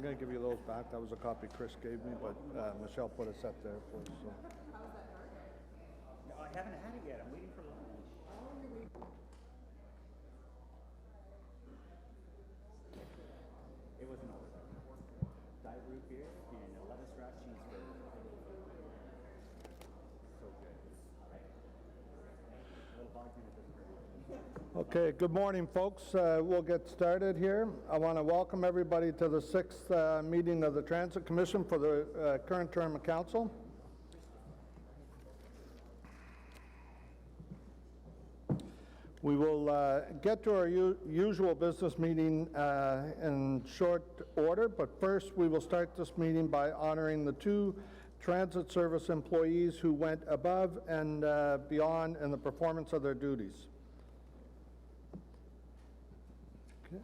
I'm going to give you those back. That was a copy Chris gave me, but Michelle put a set there for us. So. No, I haven't had it yet. I'm waiting for lunch. It was an order. Diet root beer and a lettuce wrapped cheeseburger. So good. A little vodka at this point. Okay, good morning, folks. We'll get started here. I want to welcome everybody to the 6th meeting of the Transit Commission for the current term of council. We will get to our usual business meeting in short order, but first we will start this meeting by honoring the 2 transit service employees who went above and beyond in the performance of their duties. Okay.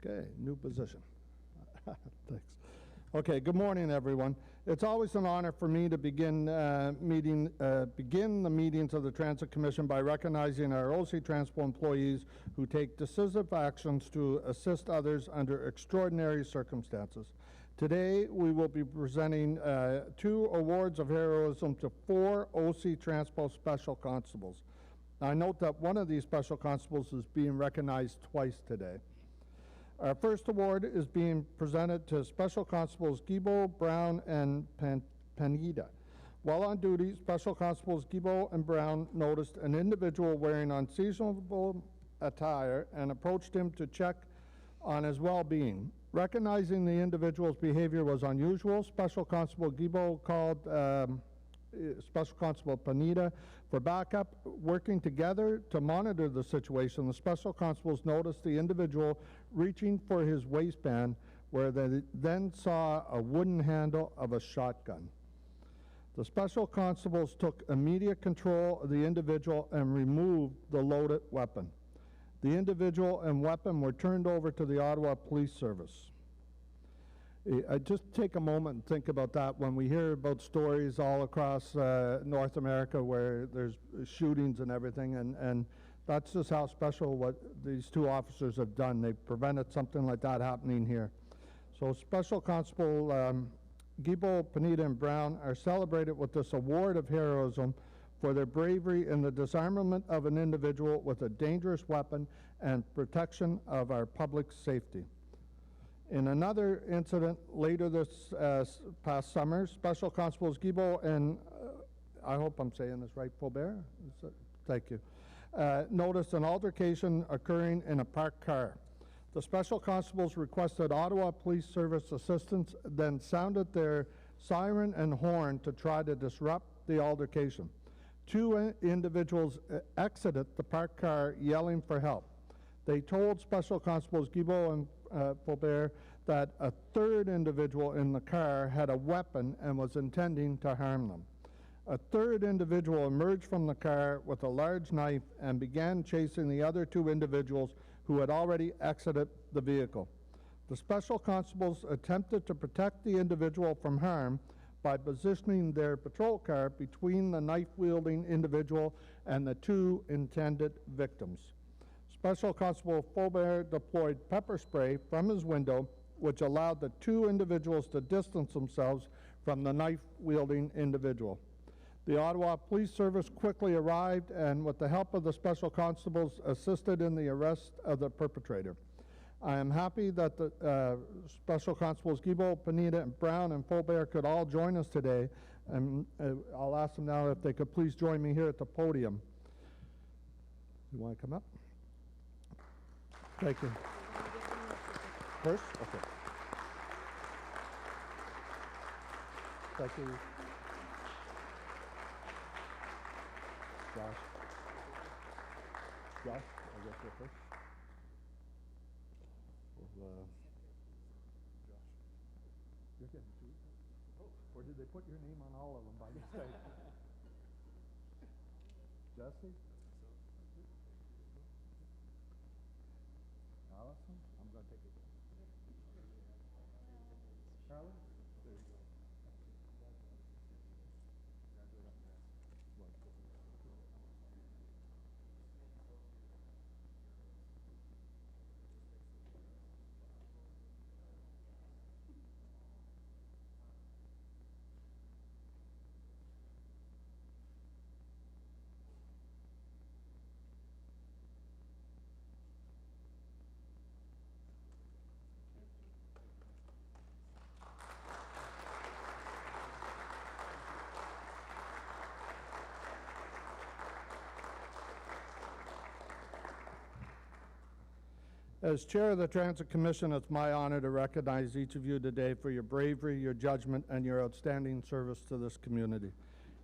Okay, new position. Thanks. Okay, good morning, everyone. It's always an honor for me to begin the meetings of the Transit Commission by recognizing our OC Transport employees who take decisive actions to assist others under extraordinary circumstances. Today, we will be presenting 2 awards of heroism to 4 OC Transport Special Constables. I note that one of these Special Constables is being recognized twice today. Our first award is being presented to Special Constables Gibo, Brown, and Panida. While on duty, Special Constables Gibo and Brown noticed an individual wearing unseasonable attire and approached him to check on his well-being. Recognizing the individual's behavior was unusual, Special Constable Gibo called Special Constable Panida for backup. Working together to monitor the situation, the Special Constables noticed the individual reaching for his waistband, where they then saw a wooden handle of a shotgun. The Special Constables took immediate control of the individual and removed the loaded weapon. The individual and weapon were turned over to the Ottawa Police Service. I just take a moment and think about that when we hear about stories all across North America where there's shootings and everything, and that's just how special what these 2 officers have done. They've prevented something like that happening here. So Special Constable Gibo, Panida, and Brown are celebrated with this award of heroism for their bravery in the disarmament of an individual with a dangerous weapon and protection of our public safety. In another incident later this past summer, Special Constables Gibo and, I hope I'm saying this right, Faubert? Thank you. Noticed an altercation occurring in a parked car. The Special Constables requested Ottawa Police Service assistance, then sounded their siren and horn to try to disrupt the altercation. 2 individuals exited the parked car yelling for help. They told Special Constables Gibo and Faubert that a 3rd individual in the car had a weapon and was intending to harm them. A 3rd individual emerged from the car with a large knife and began chasing the other 2 individuals who had already exited the vehicle. The Special Constables attempted to protect the individual from harm by positioning their patrol car between the knife-wielding individual and the 2 intended victims. Special Constable Faubert deployed pepper spray from his window, which allowed the 2 individuals to distance themselves from the knife-wielding individual. The Ottawa Police Service quickly arrived and, with the help of the Special Constables, assisted in the arrest of the perpetrator. I am happy that the Special Constables Gibo, Panida, and Brown, and Faubert could all join us today, and I'll ask them now if they could please join me here at the podium. You want to come up? Thank you. First? Okay. Thank you. Josh? Josh, I'll get you first. Well, Josh, you're getting 2? Oh, or did they put your name on all of them by mistake? Jesse? Allison? I'm going to take it. Carolyn? As Chair of the Transit Commission, it's my honor to recognize each of you today for your bravery, your judgment, and your outstanding service to this community.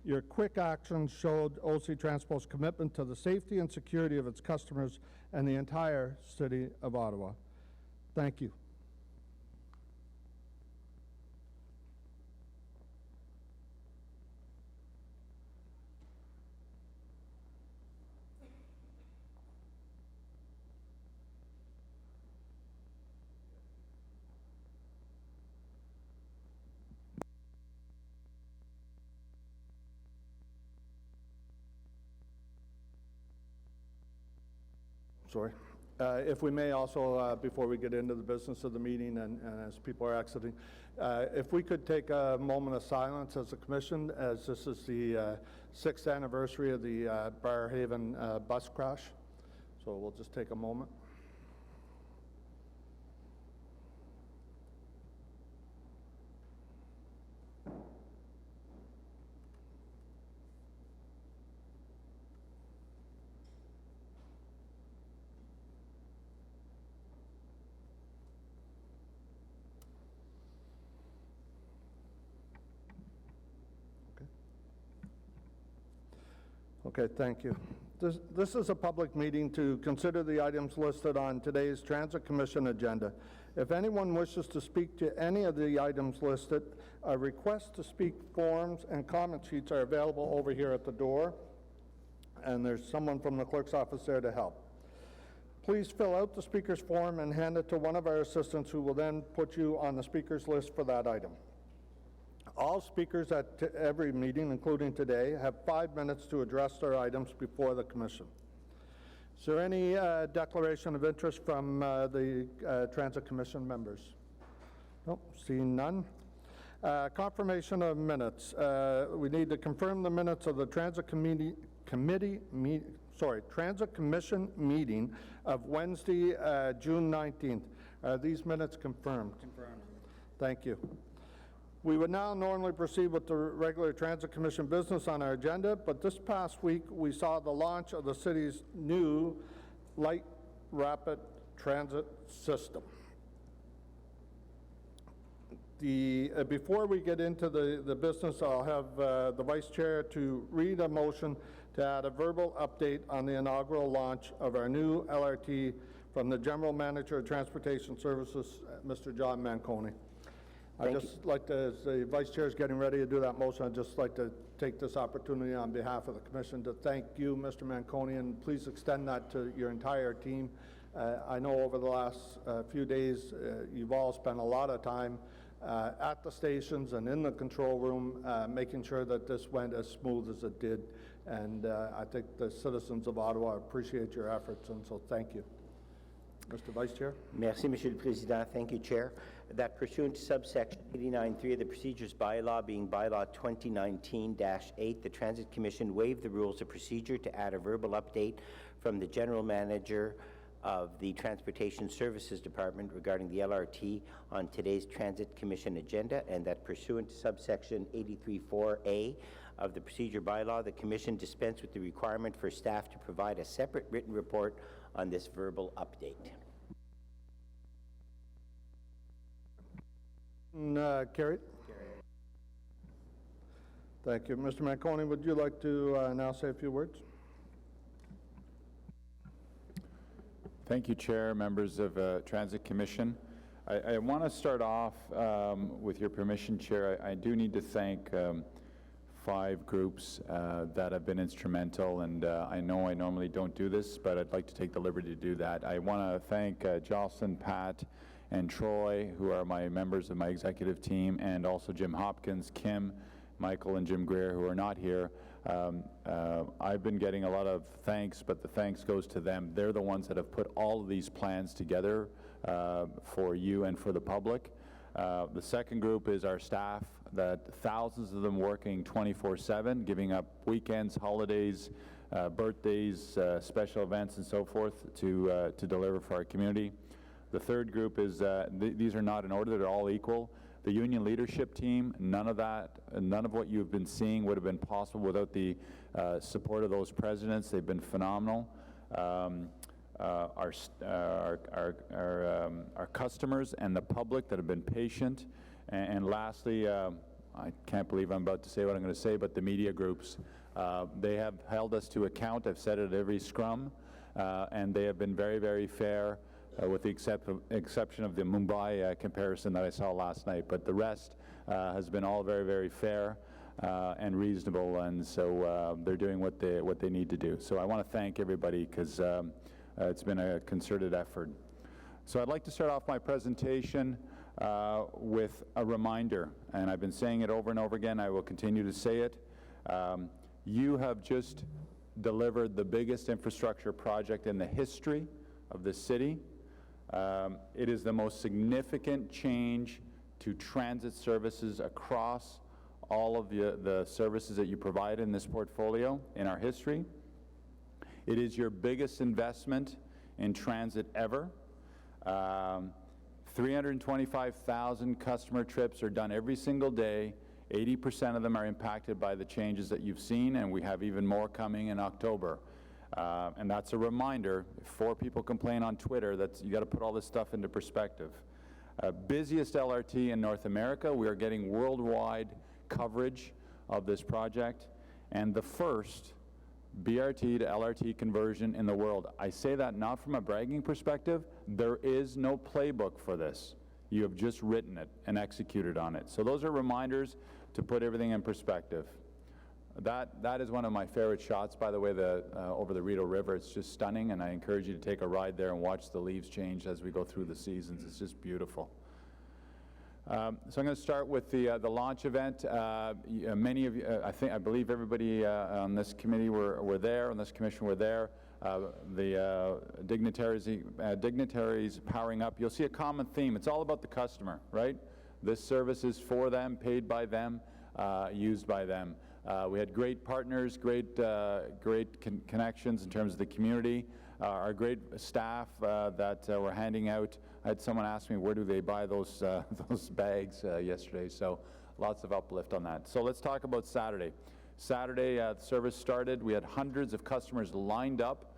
Your quick actions showed OC Transport's commitment to the safety and security of its customers and the entire city of Ottawa. Thank you. Sorry. If we may also, before we get into the business of the meeting and as people are exiting, if we could take a moment of silence as a commission, as this is the 6th anniversary of the Briarhaven bus crash. So we'll just take a moment. Okay, thank you. This is a public meeting to consider the items listed on today's Transit Commission agenda. If anyone wishes to speak to any of the items listed, a request to speak forms and comment sheets are available over here at the door, and there's someone from the clerk's office there to help. Please fill out the speaker's form and hand it to one of our assistants who will then put you on the speaker's list for that item. All speakers at every meeting, including today, have 5 minutes to address their items before the Commission. Is there any declaration of interest from the Transit Commission members? Nope, seeing none. Confirmation of minutes. We need to confirm the minutes of the Transit Transit Commission meeting of Wednesday, June 19th. Are these minutes confirmed? Confirmed. Thank you. We would now normally proceed with the regular Transit Commission business on our agenda, but this past week we saw the launch of the city's new light rapid transit system. Before we get into the business, I'll have the Vice Chair to read a motion to add a verbal update on the inaugural launch of our new LRT from the General Manager of Transportation Services, Mr. John Manconi. I'd just like to, as the Vice Chair is getting ready to do that motion, I'd just like to take this opportunity on behalf of the Commission to thank you, Mr. Manconi, and please extend that to your entire team. I know over the last few days, you've all spent a lot of time at the stations and in the control room, making sure that this went as smooth as it did. And I think the citizens of Ottawa appreciate your efforts, and so thank you. Mr. Vice Chair. Merci, Monsieur le Président. Thank you, Chair. That pursuant to subsection 89.3 of the Procedures Bylaw, being Bylaw 2019-8, the Transit Commission waived the rules of procedure to add a verbal update from the General Manager of the Transportation Services Department regarding the LRT on today's Transit Commission agenda, and that pursuant to subsection 83.4a of the Procedure Bylaw, the Commission dispensed with the requirement for staff to provide a separate written report on this verbal update. Carried. Thank you. Mr. Manconi, would you like to now say a few words? Thank you, Chair, members of Transit Commission. I want to start off with your permission, Chair. I do need to thank 5 groups that have been instrumental, and I know I normally don't do this, but I'd like to take the liberty to do that. I want to thank Jocelyn, Pat, and Troy, who are my members of my executive team, and also Jim Hopkins, Kim, Michael, and Jim Greer, who are not here. I've been getting a lot of thanks, but the thanks goes to them. They're the ones that have put all of these plans together for you and for the public. The second group is our staff, that thousands of them working 24/7, giving up weekends, holidays, birthdays, special events, and so forth to deliver for our community. The third group is, these are not in order, they're all equal. The union leadership team, none of what you've been seeing would have been possible without the support of those presidents. They've been phenomenal. our customers and the public that have been patient. And lastly, I can't believe I'm about to say what I'm going to say, but the media groups. They have held us to account. I've said it at every scrum, and they have been very, very fair, with the exception of the Mumbai comparison that I saw last night. But the rest has been all very, very fair and reasonable, and so they're doing what they need to do. So I want to thank everybody, because it's been a concerted effort. So I'd like to start off my presentation with a reminder, and I've been saying it over and over again. I will continue to say it. You have just delivered the biggest infrastructure project in the history of this city. It is the most significant change to transit services across all of the services that you provide in this portfolio in our history. It is your biggest investment in transit ever. 325,000 customer trips are done every single day. 80% of them are impacted by the changes that you've seen, and we have even more coming in October. And that's a reminder. If 4 people complain on Twitter, you got to put all this stuff into perspective. Busiest LRT in North America. We are getting worldwide coverage of this project, and the first BRT to LRT conversion in the world. I say that not from a bragging perspective. There is no playbook for this. You have just written it and executed on it. So those are reminders to put everything in perspective. That is one of my favorite shots, by the way, over the Rideau River. It's just stunning, and I encourage you to take a ride there and watch the leaves change as we go through the seasons. It's just beautiful. So I'm going to start with the launch event. Many of you, I believe everybody on this committee were there, on this commission were there. The dignitaries powering up. You'll see a common theme. It's all about the customer, right? This service is for them, paid by them, used by them. We had great partners, great connections in terms of the community. Our great staff that were handing out. I had someone ask me, where do they buy those bags yesterday? So lots of uplift on that. So let's talk about Saturday. Saturday, the service started. We had hundreds of customers lined up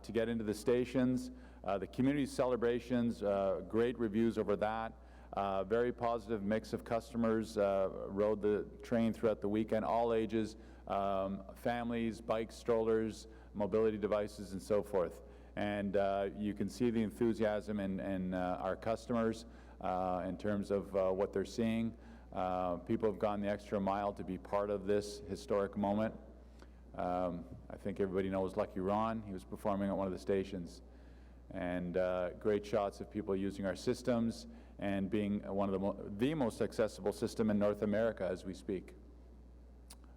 to get into the stations. The community celebrations, great reviews over that. Very positive mix of customers rode the train throughout the weekend, all ages, families, bikes, strollers, mobility devices, and so forth. And you can see the enthusiasm in our customers in terms of what they're seeing. People have gone the extra mile to be part of this historic moment. I think everybody knows Lucky Ron. He was performing at one of the stations. And great shots of people using our systems and being one of the most accessible system in North America as we speak.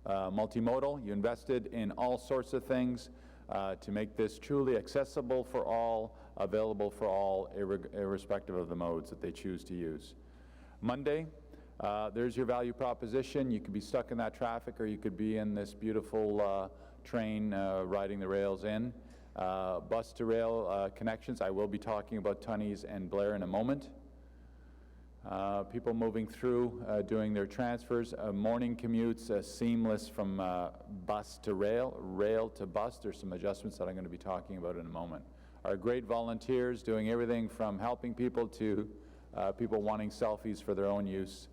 Multimodal, you invested in all sorts of things to make this truly accessible for all, available for all, irrespective of the modes that they choose to use. Monday, there's your value proposition. You could be stuck in that traffic, or you could be in this beautiful train riding the rails in. Bus to rail connections. I will be talking about Tunney's and Blair in a moment. People moving through, doing their transfers, morning commutes, seamless from bus to rail, rail to bus. There's some adjustments that I'm going to be talking about in a moment. Our great volunteers doing everything from helping people to people wanting selfies for their own use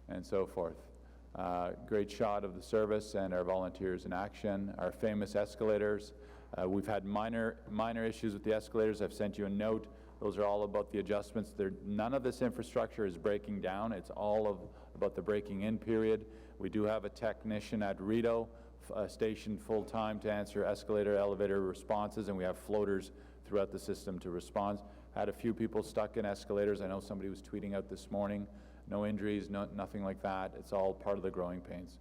and so forth. Great shot of the service and our volunteers in action. Our famous escalators. We've had minor issues with the escalators. I've sent you a note. Those are all about the adjustments. None of this infrastructure is breaking down. It's all about the breaking in period. We do have a technician at Rideau stationed full-time to answer escalator, elevator responses, and we have floaters throughout the system to respond. Had a few people stuck in escalators. I know somebody was tweeting out this morning. No injuries, nothing like that. It's all part of the growing pains.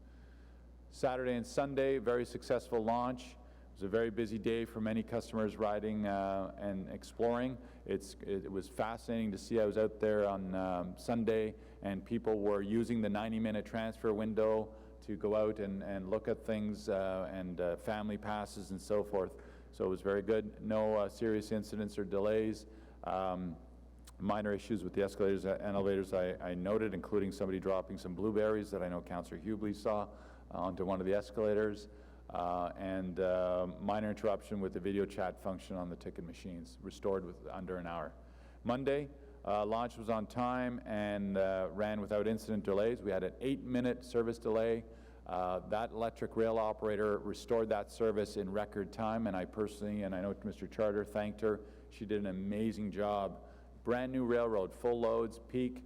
Saturday and Sunday, very successful launch. It was a very busy day for many customers riding and exploring. It was fascinating to see. I was out there on Sunday, and people were using the 90-minute transfer window to go out and look at things and family passes and so forth. So it was very good. No serious incidents or delays. Minor issues with the escalators and elevators I noted, including somebody dropping some blueberries that I know Councillor Hubley saw onto one of the escalators. and minor interruption with the video chat function on the ticket machines, restored with under an hour. Monday, launch was on time and ran without incident delays. We had an 8-minute service delay. That electric rail operator restored that service in record time, and I personally, and I know Mr. Charter, thanked her. She did an amazing job. Brand new railroad, full loads, peak,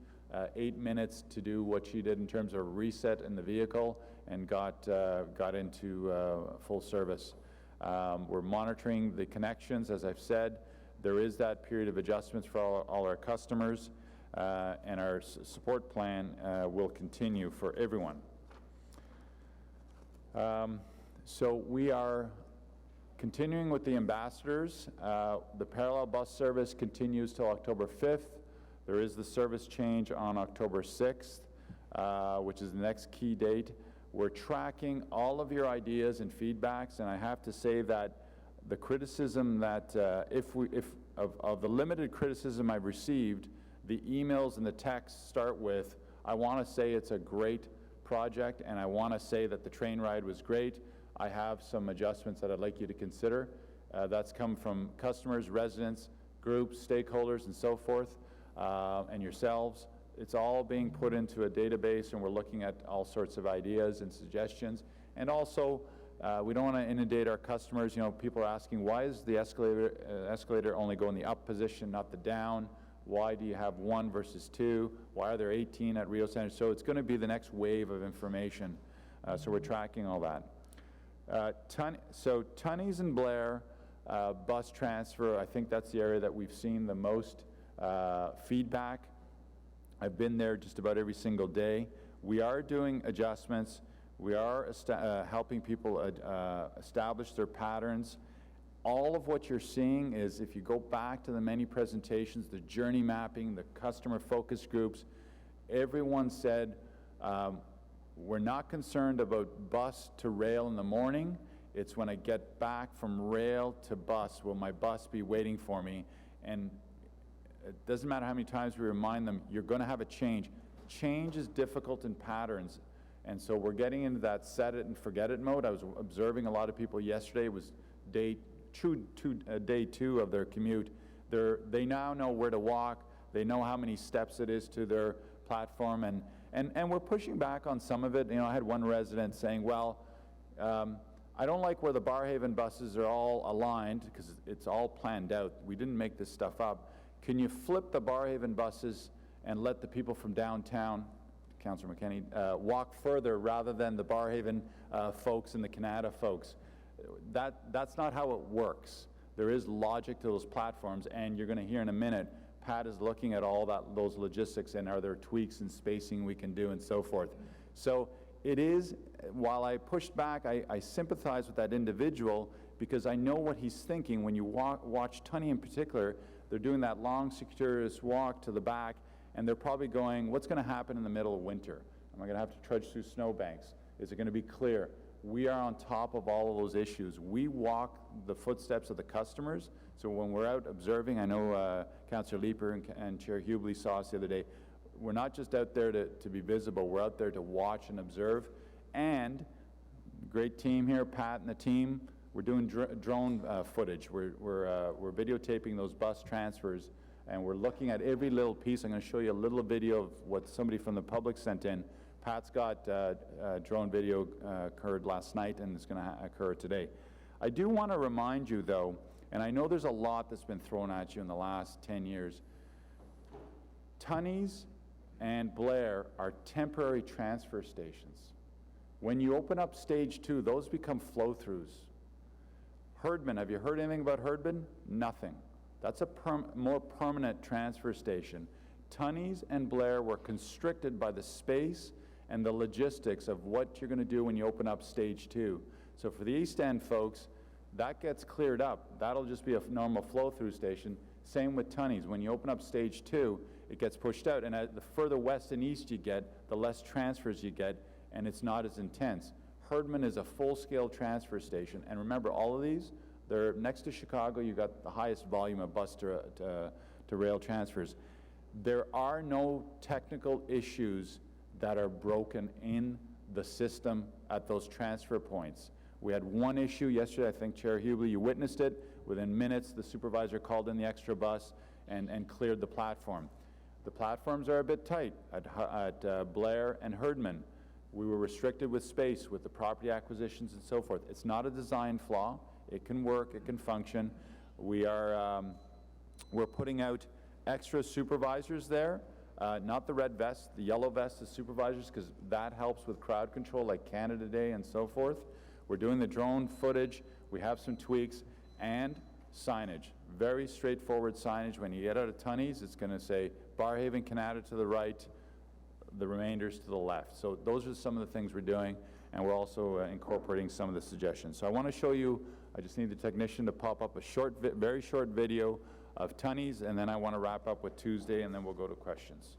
8 minutes to do what she did in terms of reset in the vehicle, and got into full service. We're monitoring the connections, as I've said. There is that period of adjustments for all our customers, and our support plan will continue for everyone. So we are continuing with the ambassadors. The parallel bus service continues till October 5th. There is the service change on October 6th, which is the next key date. We're tracking all of your ideas and feedbacks, and I have to say that the criticism that, of the limited criticism I've received, the emails and the texts start with, I want to say it's a great project, and I want to say that the train ride was great. I have some adjustments that I'd like you to consider. That's come from customers, residents, groups, stakeholders, and so forth, and yourselves. It's all being put into a database, and we're looking at all sorts of ideas and suggestions. And also, we don't want to inundate our customers. You know, people are asking, why is the escalator only go in the up position, not the down? Why do you have 1 versus 2? Why are there 18 at Rio Center? So it's going to be the next wave of information. So we're tracking all that. So Tunney's and Blair bus transfer, I think that's the area that we've seen the most feedback. I've been there just about every single day. We are doing adjustments. We are helping people establish their patterns. All of what you're seeing is, if you go back to the many presentations, the journey mapping, the customer focus groups, everyone said, we're not concerned about bus to rail in the morning. It's when I get back from rail to bus, will my bus be waiting for me? And it doesn't matter how many times we remind them, you're going to have a change. Change is difficult in patterns. And so we're getting into that set it and forget it mode. I was observing a lot of people yesterday. It was day two of their commute. They now know where to walk. They know how many steps it is to their platform. And we're pushing back on some of it. You know, I had one resident saying, well, I don't like where the Barrhaven buses are all aligned, because it's all planned out. We didn't make this stuff up. Can you flip the Barrhaven buses and let the people from downtown, Councillor McKenney, walk further rather than the Barrhaven folks and the Canada folks? That's not how it works. There is logic to those platforms, and you're going to hear in a minute, Pat is looking at all those logistics, and are there tweaks and spacing we can do and so forth. So it is, while I pushed back, I sympathize with that individual, because I know what he's thinking. When you watch Tunney in particular, they're doing that long, circuitous walk to the back, and they're probably going, what's going to happen in the middle of winter? Am I going to have to trudge through snowbanks? Is it going to be clear? We are on top of all of those issues. We walk the footsteps of the customers. So when we're out observing, I know Councillor Leeper and Chair Hubley saw us the other day, we're not just out there to be visible, we're out there to watch and observe. And great team here, Pat and the team, we're doing drone footage. We're videotaping those bus transfers, and we're looking at every little piece. I'm going to show you a little video of what somebody from the public sent in. Pat's got drone video occurred last night, and it's going to occur today. I do want to remind you, though, and I know there's a lot that's been thrown at you in the last 10 years. Tunney's and Blair are temporary transfer stations. When you open up stage 2, those become flow-throughs. Herdman, have you heard anything about Herdman? Nothing. That's a more permanent transfer station. Tunney's and Blair were constricted by the space and the logistics of what you're going to do when you open up stage 2. So for the East End folks, that gets cleared up. That'll just be a normal flow-through station. Same with Tunney's. When you open up stage 2, it gets pushed out, and the further west and east you get, the less transfers you get, and it's not as intense. Herdman is a full-scale transfer station, and remember, all of these, they're next to Chicago. You've got the highest volume of bus to rail transfers. There are no technical issues that are broken in the system at those transfer points. We had one issue yesterday, I think Chair Hubel, you witnessed it. Within minutes, the supervisor called in the extra bus and cleared the platform. The platforms are a bit tight at Blair and Herdman. We were restricted with space with the property acquisitions and so forth. It's not a design flaw. It can work, it can function. We're putting out extra supervisors there, not the red vest, the yellow vest as supervisors, because that helps with crowd control like Canada Day and so forth. We're doing the drone footage. We have some tweaks and signage. Very straightforward signage. When you get out of Tunney's, it's going to say Barrhaven, Canada to the right, the remainders to the left. So those are some of the things we're doing, and we're also incorporating some of the suggestions. So I want to show you, I just need the technician to pop up a very short video of Tunney's, and then I want to wrap up with Tuesday, and then we'll go to questions.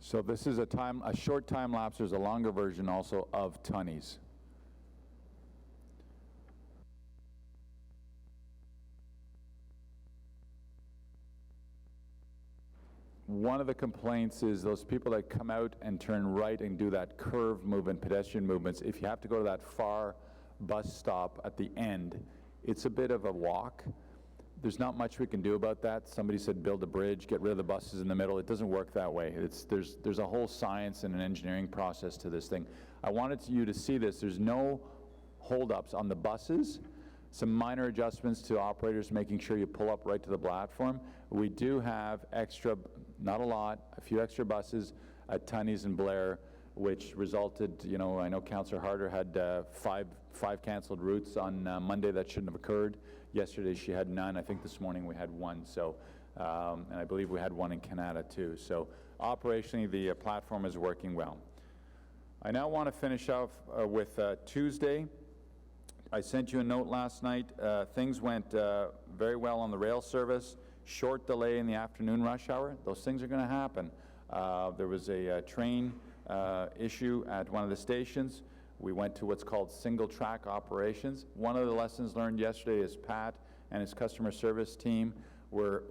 So this is a short time lapse. There's a longer version also of Tunney's. One of the complaints is those people that come out and turn right and do that curve movement, pedestrian movements, if you have to go to that far bus stop at the end, it's a bit of a walk. There's not much we can do about that. Somebody said build a bridge, get rid of the buses in the middle. It doesn't work that way. There's a whole science and an engineering process to this thing. I wanted you to see this. There's no holdups on the buses. Some minor adjustments to operators, making sure you pull up right to the platform. We do have extra, not a lot, a few extra buses at Tunney's and Blair, which resulted, I know Councillor Harder had five canceled routes on Monday that shouldn't have occurred. Yesterday she had none. I think this morning we had one. So, and I believe we had one in Canada too. So operationally, the platform is working well. I now want to finish off with Tuesday. I sent you a note last night. Things went very well on the rail service. Short delay in the afternoon rush hour. Those things are going to happen. There was a train issue at one of the stations. We went to what's called single track operations. One of the lessons learned yesterday is Pat and his customer service team were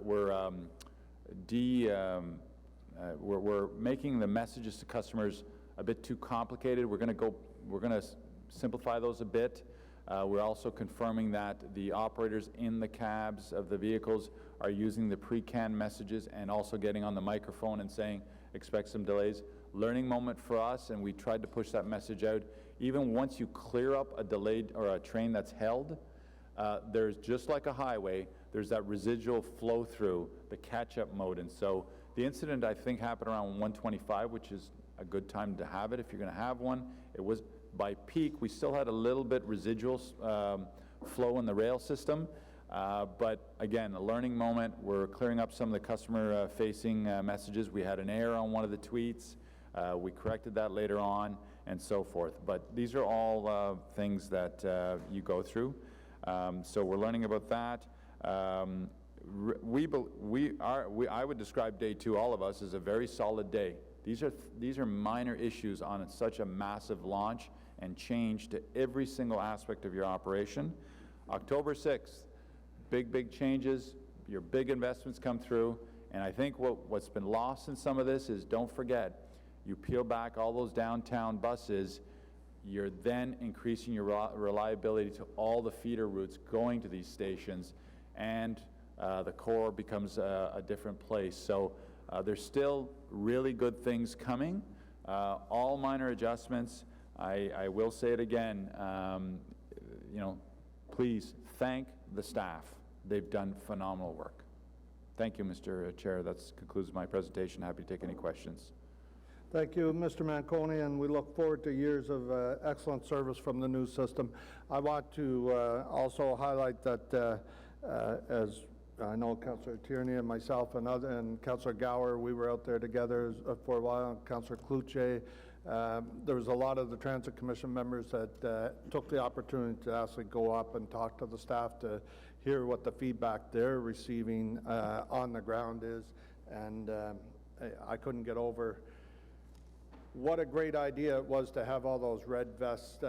making the messages to customers a bit too complicated. We're going to simplify those a bit. We're also confirming that the operators in the cabs of the vehicles are using the pre-canned messages and also getting on the microphone and saying, expect some delays. Learning moment for us, and we tried to push that message out. Even once you clear up a delayed or a train that's held, there's just like a highway, there's that residual flow through, the catch-up mode. And so the incident, I think, happened around 1:25, which is a good time to have it if you're going to have one. It was by peak, we still had a little bit residual flow in the rail system. But again, a learning moment. We're clearing up some of the customer-facing messages. We had an error on one of the tweets. We corrected that later on, and so forth. But these are all things that you go through. So we're learning about that. I would describe day two, all of us, as a very solid day. These are minor issues on such a massive launch and change to every single aspect of your operation. October 6th, big changes, your big investments come through, and I think what's been lost in some of this is, don't forget, you peel back all those downtown buses, you're then increasing your reliability to all the feeder routes going to these stations, and the core becomes a different place. So there's still really good things coming, all minor adjustments. I will say it again, please thank the staff. They've done phenomenal work. Thank you, Mr. Chair. That concludes my presentation. Happy to take any questions. Thank you, Mr. Manconi, and we look forward to years of excellent service from the new system. I want to also highlight that as I know Councillor Tierney and myself and Councillor Gower, we were out there together for a while, Councillor Cloutier There was a lot of the Transit Commission members that took the opportunity to actually go up and talk to the staff to hear what the feedback they're receiving on the ground is. And I couldn't get over what a great idea it was to have all those red vest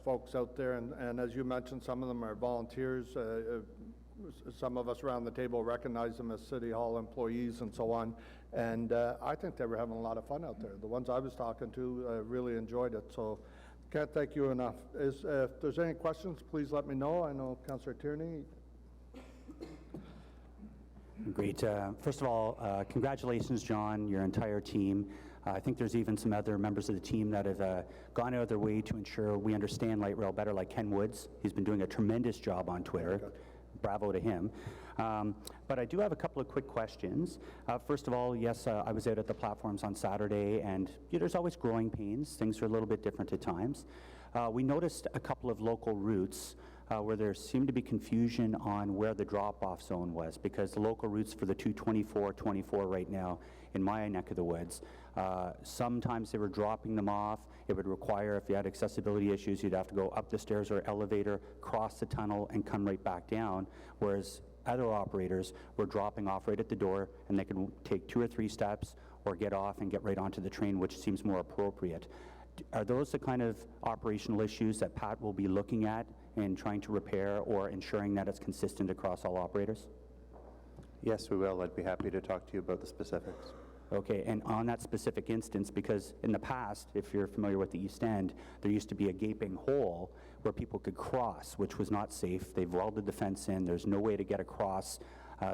folks out there. And as you mentioned, some of them are volunteers. Some of us around the table recognize them as City Hall employees and so on. And I think they were having a lot of fun out there. The ones I was talking to really enjoyed it. So can't thank you enough. If there's any questions, please let me know. I know Councillor Tierney. Great. First of all, congratulations, John, your entire team. I think there's even some other members of the team that have gone out of their way to ensure we understand light rail better, like Ken Woods. He's been doing a tremendous job on Twitter. Bravo to him. But I do have a couple of quick questions. First of all, yes, I was out at the platforms on Saturday, and there's always growing pains. Things are a little bit different at times. We noticed a couple of local routes where there seemed to be confusion on where the drop-off zone was, because the local routes for the 224 right now in my neck of the woods, sometimes they were dropping them off. It would require, if you had accessibility issues, you'd have to go up the stairs or elevator, cross the tunnel, and come right back down, whereas other operators were dropping off right at the door, and they could take 2 or 3 steps or get off and get right onto the train, which seems more appropriate. Are those the kind of operational issues that Pat will be looking at and trying to repair, or ensuring that it's consistent across all operators? Yes, we will. I'd be happy to talk to you about the specifics. Okay, and on that specific instance, because in the past, if you're familiar with the East End, there used to be a gaping hole where people could cross, which was not safe. They've welded the fence in. There's no way to get across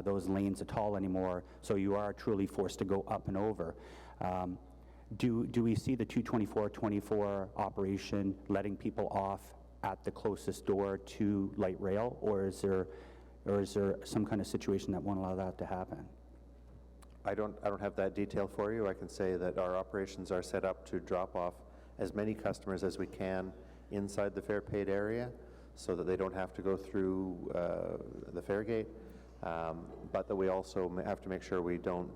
those lanes at all anymore, so you are truly forced to go up and over. Do we see the 224 operation letting people off at the closest door to light rail, or is there some kind of situation that won't allow that to happen? I don't have that detail for you. I can say that our operations are set up to drop off as many customers as we can inside the fare paid area, so that they don't have to go through the fare gate, but that we also have to make sure we don't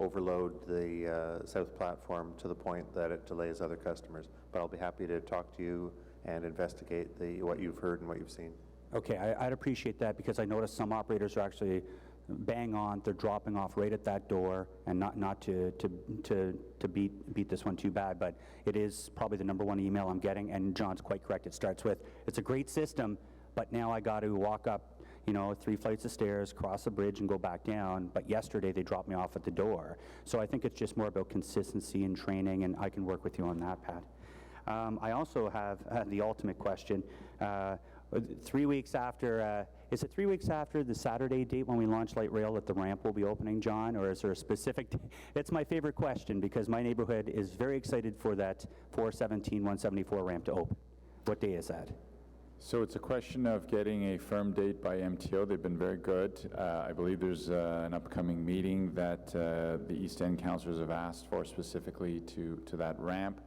overload the south platform to the point that it delays other customers. But I'll be happy to talk to you and investigate what you've heard and what you've seen. Okay, I'd appreciate that, because I noticed some operators are actually bang on. They're dropping off right at that door, and not to beat this one too bad, but it is probably the #1 email I'm getting, and John's quite correct. It starts with, it's a great system, but now I got to walk up 3 flights of stairs, cross a bridge, and go back down. But yesterday they dropped me off at the door. So I think it's just more about consistency and training, and I can work with you on that, Pat. I also have the ultimate question. 3 weeks after, is it 3 weeks after the Saturday date when we launch light rail that the ramp will be opening, John, or is there a specific It's my favorite question, because my neighborhood is very excited for that 417, 174 ramp to open. What day is that? So it's a question of getting a firm date by MTO. They've been very good. I believe there's an upcoming meeting that the East End councillors have asked for specifically to that ramp.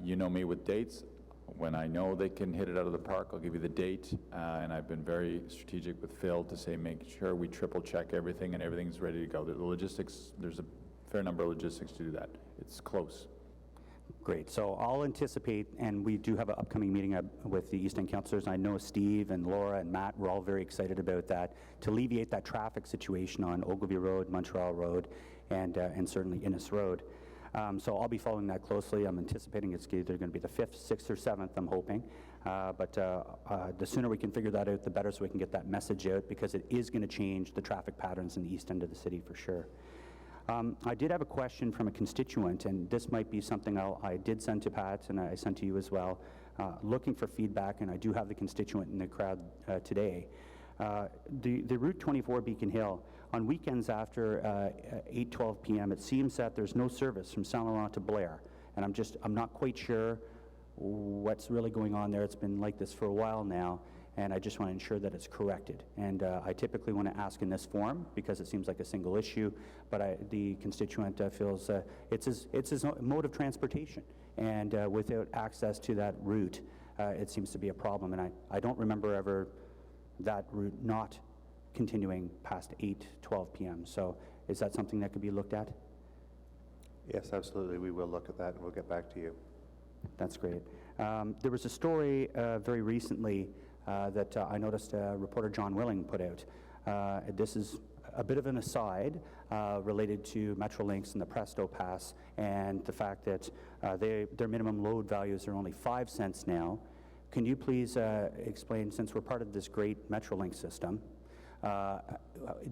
You know me with dates. When I know they can hit it out of the park, I'll give you the date. And I've been very strategic with Phil to say, make sure we triple check everything and everything's ready to go. The logistics, there's a fair number of logistics to do that. It's close. Great. So I'll anticipate, and we do have an upcoming meeting with the East End councillors. I know Steve and Laura and Matt were all very excited about that, to alleviate that traffic situation on Ogilvie Road, Montreal Road, and certainly Innes Road. So I'll be following that closely. I'm anticipating it's either going to be the 5th, 6th, or 7th, I'm hoping. But the sooner we can figure that out, the better, so we can get that message out, because it is going to change the traffic patterns in the east end of the city for sure. I did have a question from a constituent, and this might be something I did send to Pat, and I sent to you as well, looking for feedback, and I do have the constituent in the crowd today. The Route 24 Beacon Hill, on weekends after 8:12 p.m., it seems that there's no service from Saint Laurent to Blair, and I'm not quite sure what's really going on there. It's been like this for a while now, and I just want to ensure that it's corrected. And I typically want to ask in this form, because it seems like a single issue, but the constituent feels it's his mode of transportation, and without access to that route, it seems to be a problem. And I don't remember ever that route not continuing past 8:12 p.m. So is that something that could be looked at? Yes, absolutely. We will look at that and we'll get back to you. That's great. There was a story very recently that I noticed reporter John Willing put out. This is a bit of an aside related to Metrolinx and the Presto Pass and the fact that their minimum load values are only 5 cents now. Can you please explain, since we're part of this great Metrolinx system,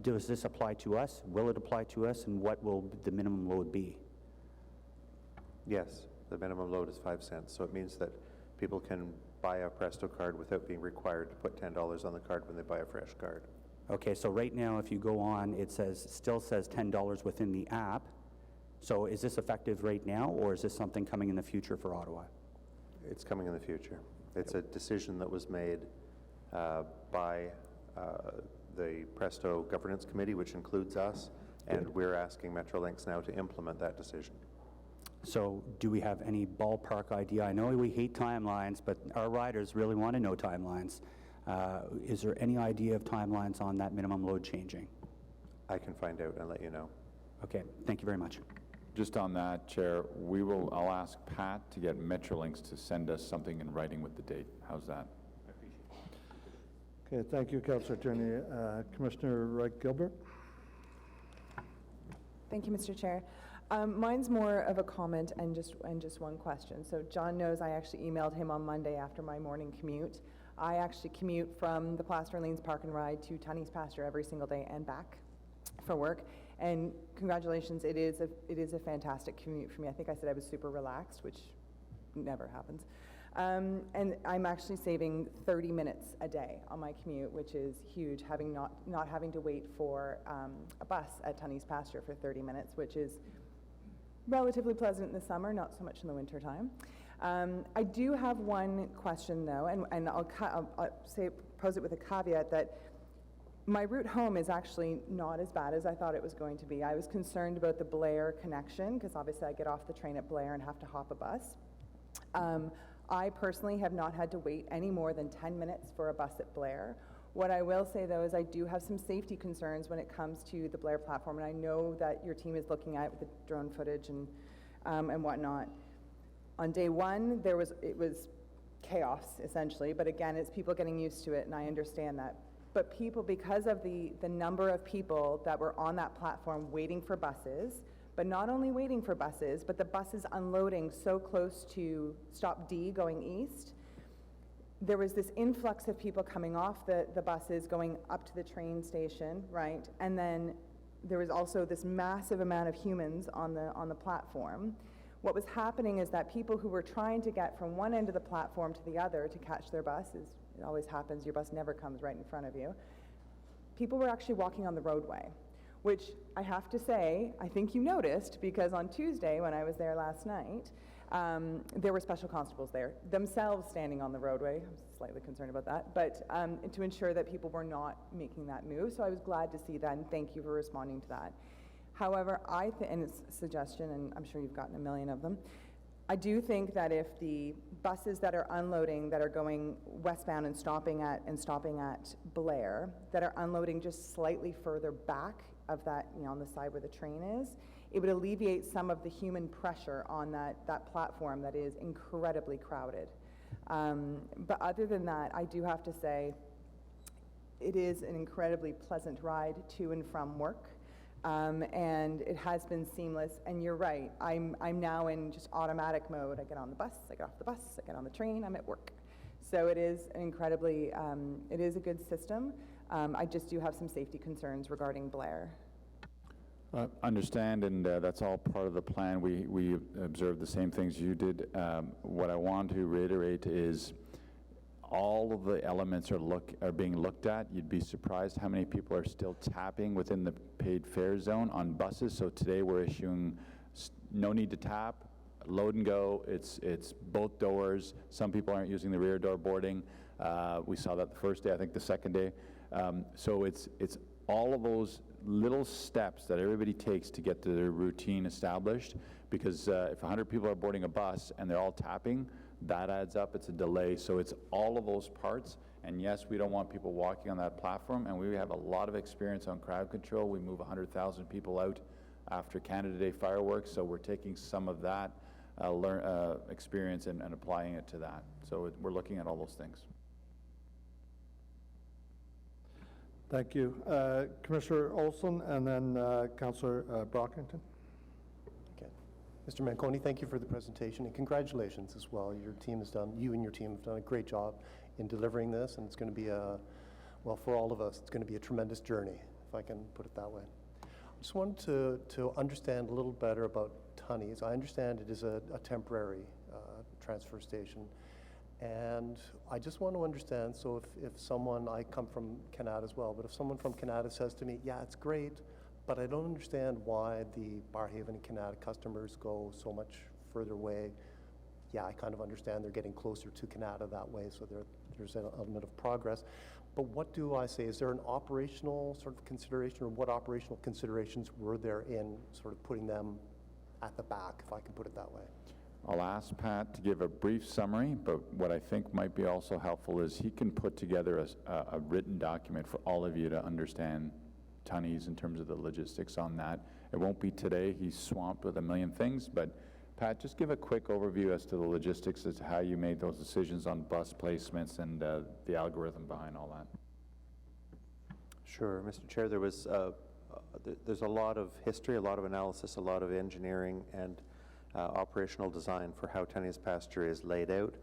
does this apply to us? Will it apply to us? And what will the minimum load be? Yes, the minimum load is 5 cents, so it means that people can buy a Presto card without being required to put $10 on the card when they buy a fresh card. Okay, so right now, if you go on, it still says $10 within the app. So is this effective right now, or is this something coming in the future for Ottawa? It's coming in the future. It's a decision that was made by the Presto Governance Committee, which includes us, and we're asking Metrolinx now to implement that decision. So do we have any ballpark idea? I know we hate timelines, but our riders really want to know timelines. Is there any idea of timelines on that minimum load changing? I can find out and let you know. Okay, thank you very much. Just on that, Chair, I'll ask Pat to get Metrolinx to send us something in writing with the date. How's that? Okay, thank you, Councillor Tierney. Commissioner Wright-Gilbert? Thank you, Mr. Chair. Mine's more of a comment and just one question. So John knows I actually emailed him on Monday after my morning commute. I actually commute from the Plaster Lanes Park and Ride to Tunney's Pasture every single day and back for work. And congratulations, it is a fantastic commute for me. I think I said I was super relaxed, which never happens. And I'm actually saving 30 minutes a day on my commute, which is huge, not having to wait for a bus at Tunney's Pasture for 30 minutes, which is relatively pleasant in the summer, not so much in the winter time. I do have one question though, and I'll pose it with a caveat that my route home is actually not as bad as I thought it was going to be. I was concerned about the Blair connection, because obviously I get off the train at Blair and have to hop a bus. I personally have not had to wait any more than 10 minutes for a bus at Blair. What I will say though is I do have some safety concerns when it comes to the Blair platform, and I know that your team is looking at with the drone footage and whatnot. On day one, it was chaos essentially, but again, it's people getting used to it, and I understand that. But people, because of the number of people that were on that platform waiting for buses, but not only waiting for buses, but the buses unloading so close to stop D going east, there was this influx of people coming off the buses going up to the train station, right? And then there was also this massive amount of humans on the platform. What was happening is that people who were trying to get from one end of the platform to the other to catch their bus, as it always happens, your bus never comes right in front of you, people were actually walking on the roadway, which I have to say, I think you noticed, because on Tuesday when I was there last night, there were special constables there, themselves standing on the roadway. I'm slightly concerned about that, but to ensure that people were not making that move. So I was glad to see that, and thank you for responding to that. However, and it's a suggestion, and I'm sure you've gotten a million of them, I do think that if the buses that are unloading, that are going westbound and stopping at Blair, that are unloading just slightly further back of that, on the side where the train is, it would alleviate some of the human pressure on that platform that is incredibly crowded. But other than that, I do have to say, it is an incredibly pleasant ride to and from work. And it has been seamless, and you're right, I'm now in just automatic mode. I get on the bus, I get off the bus, I get on the train, I'm at work. So it is incredibly, it is a good system. I just do have some safety concerns regarding Blair. Understand, and that's all part of the plan. We observed the same things you did. What I want to reiterate is all of the elements are being looked at. You'd be surprised how many people are still tapping within the paid fare zone on buses. So today we're issuing no need to tap, load and go. It's both doors. Some people aren't using the rear door boarding. We saw that the first day, I think the second day. So it's all of those little steps that everybody takes to get their routine established, because if 100 people are boarding a bus and they're all tapping, that adds up. It's a delay. So it's all of those parts. And yes, we don't want people walking on that platform, and we have a lot of experience on crowd control. We move 100,000 people out after Canada Day fireworks, so we're taking some of that experience and applying it to that. So we're looking at all those things. Thank you. Commissioner Olson and then Councillor Brockington. Okay. Mr. Manconi, thank you for the presentation and congratulations as well. You and your team have done a great job in delivering this, and it's going to be well, for all of us, it's going to be a tremendous journey, if I can put it that way. I just wanted to understand a little better about Tunney's. I understand it is a temporary transfer station. And I just want to understand, so if someone, I come from Canada as well, but if someone from Canada says to me, yeah, it's great, but I don't understand why the Barrhaven and Canada customers go so much further away. Yeah, I kind of understand they're getting closer to Canada that way, so there's an element of progress. But what do I say? Is there an operational sort of consideration, or what operational considerations were there in sort of putting them at the back, if I can put it that way? I'll ask Pat to give a brief summary, but what I think might be also helpful is he can put together a written document for all of you to understand Tunney's in terms of the logistics on that. It won't be today. He's swamped with a million things, but Pat, just give a quick overview as to the logistics as to how you made those decisions on bus placements and the algorithm behind all that. Sure, Mr. Chair, there's a lot of history, a lot of analysis, a lot of engineering and operational design for how Tunney's pasture is laid out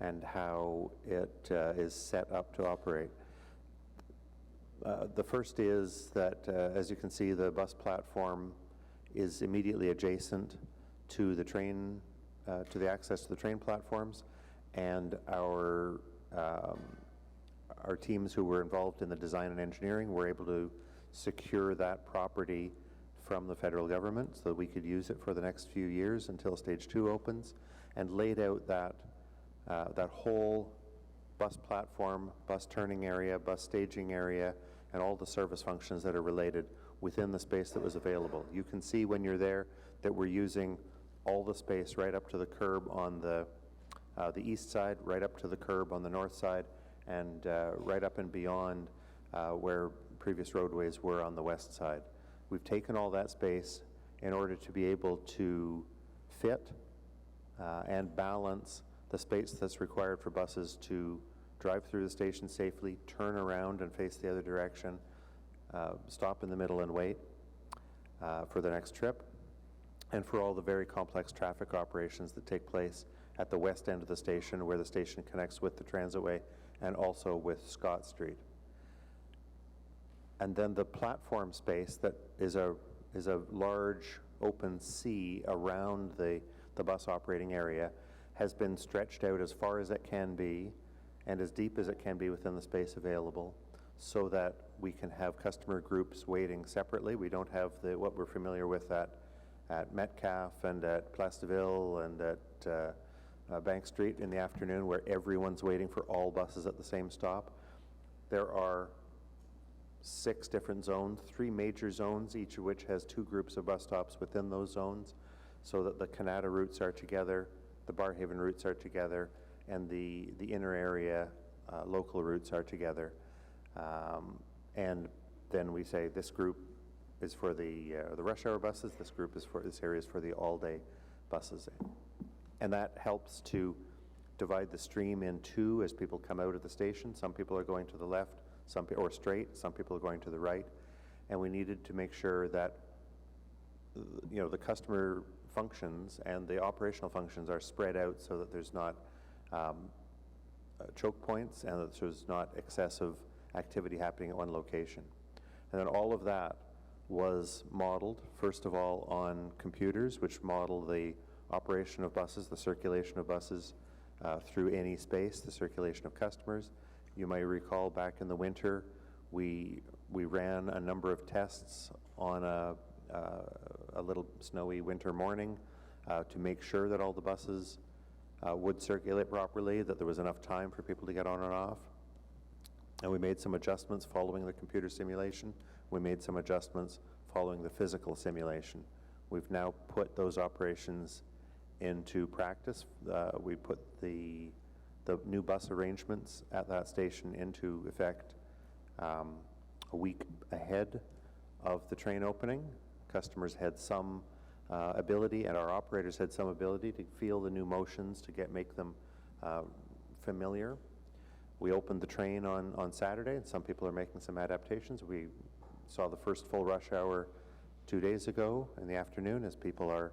and how it is set up to operate. The first is that, as you can see, the bus platform is immediately adjacent to the train, to the access to the train platforms, and our teams who were involved in the design and engineering were able to secure that property from the federal government so that we could use it for the next few years until Stage 2 opens, and laid out that whole bus platform, bus turning area, bus staging area, and all the service functions that are related within the space that was available. You can see when you're there that we're using all the space right up to the curb on the east side, right up to the curb on the north side, and right up and beyond where previous roadways were on the west side. We've taken all that space in order to be able to fit and balance the space that's required for buses to drive through the station safely, turn around and face the other direction, stop in the middle and wait for the next trip, and for all the very complex traffic operations that take place at the west end of the station, where the station connects with the transitway and also with Scott Street. And then the platform space that is a large open sea around the bus operating area has been stretched out as far as it can be and as deep as it can be within the space available, so that we can have customer groups waiting separately. We don't have what we're familiar with at Metcalfe and at Place de Ville and at Bank Street in the afternoon, where everyone's waiting for all buses at the same stop. There are 6 different zones, 3 major zones, each of which has 2 groups of bus stops within those zones, so that the Canada routes are together, the Barrhaven routes are together, and the inner area local routes are together. And then we say this group is for the rush hour buses, this area is for the all-day buses. And that helps to divide the stream in 2 as people come out of the station. Some people are going to the left, or straight, some people are going to the right, and we needed to make sure that the customer functions and the operational functions are spread out so that there's not choke points and that there's not excessive activity happening at one location. And then all of that was modeled, first of all, on computers, which model the operation of buses, the circulation of buses through any space, the circulation of customers. You may recall back in the winter, we ran a number of tests on a little snowy winter morning to make sure that all the buses would circulate properly, that there was enough time for people to get on and off. And we made some adjustments following the computer simulation. We made some adjustments following the physical simulation. We've now put those operations into practice. We put the new bus arrangements at that station into effect a week ahead of the train opening, Customers had some ability, and our operators had some ability to feel the new motions, to make them familiar. We opened the train on Saturday, and some people are making some adaptations. We saw the first full rush hour 2 days ago in the afternoon as people are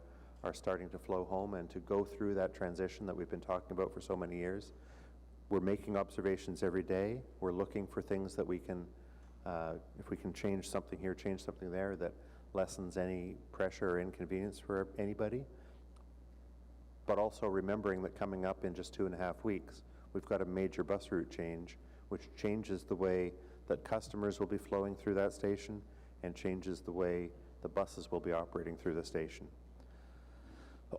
starting to flow home and to go through that transition that we've been talking about for so many years. We're making observations every day. We're looking for things that we can, if we can change something here, change something there, that lessens any pressure or inconvenience for anybody. But also remembering that coming up in just 2.5 weeks, we've got a major bus route change, which changes the way that customers will be flowing through that station and changes the way the buses will be operating through the station.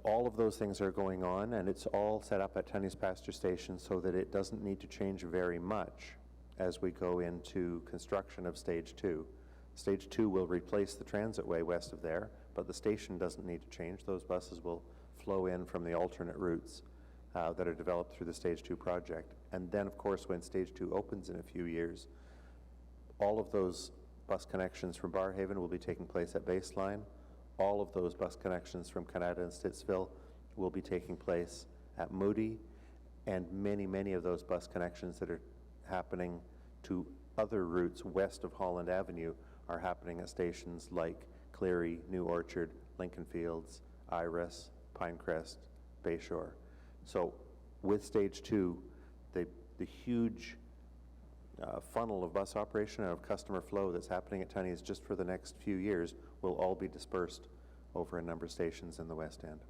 All of those things are going on, and it's all set up at Tunney's Pasture Station so that it doesn't need to change very much as we go into construction of Stage 2. Stage 2 will replace the transitway west of there, but the station doesn't need to change. Those buses will flow in from the alternate routes that are developed through the Stage 2 project. And then, of course, when Stage 2 opens in a few years, all of those bus connections from Barrhaven will be taking place at Baseline. All of those bus connections from Canada and Stittsville will be taking place at Moody, and many, many of those bus connections that are happening to other routes west of Holland Avenue are happening at stations like Cleary, New Orchard, Lincoln Fields, Iris, Pinecrest, Bayshore. So with Stage 2, the huge funnel of bus operation and of customer flow that's happening at Tunney's just for the next few years will all be dispersed over a number of stations in the West End.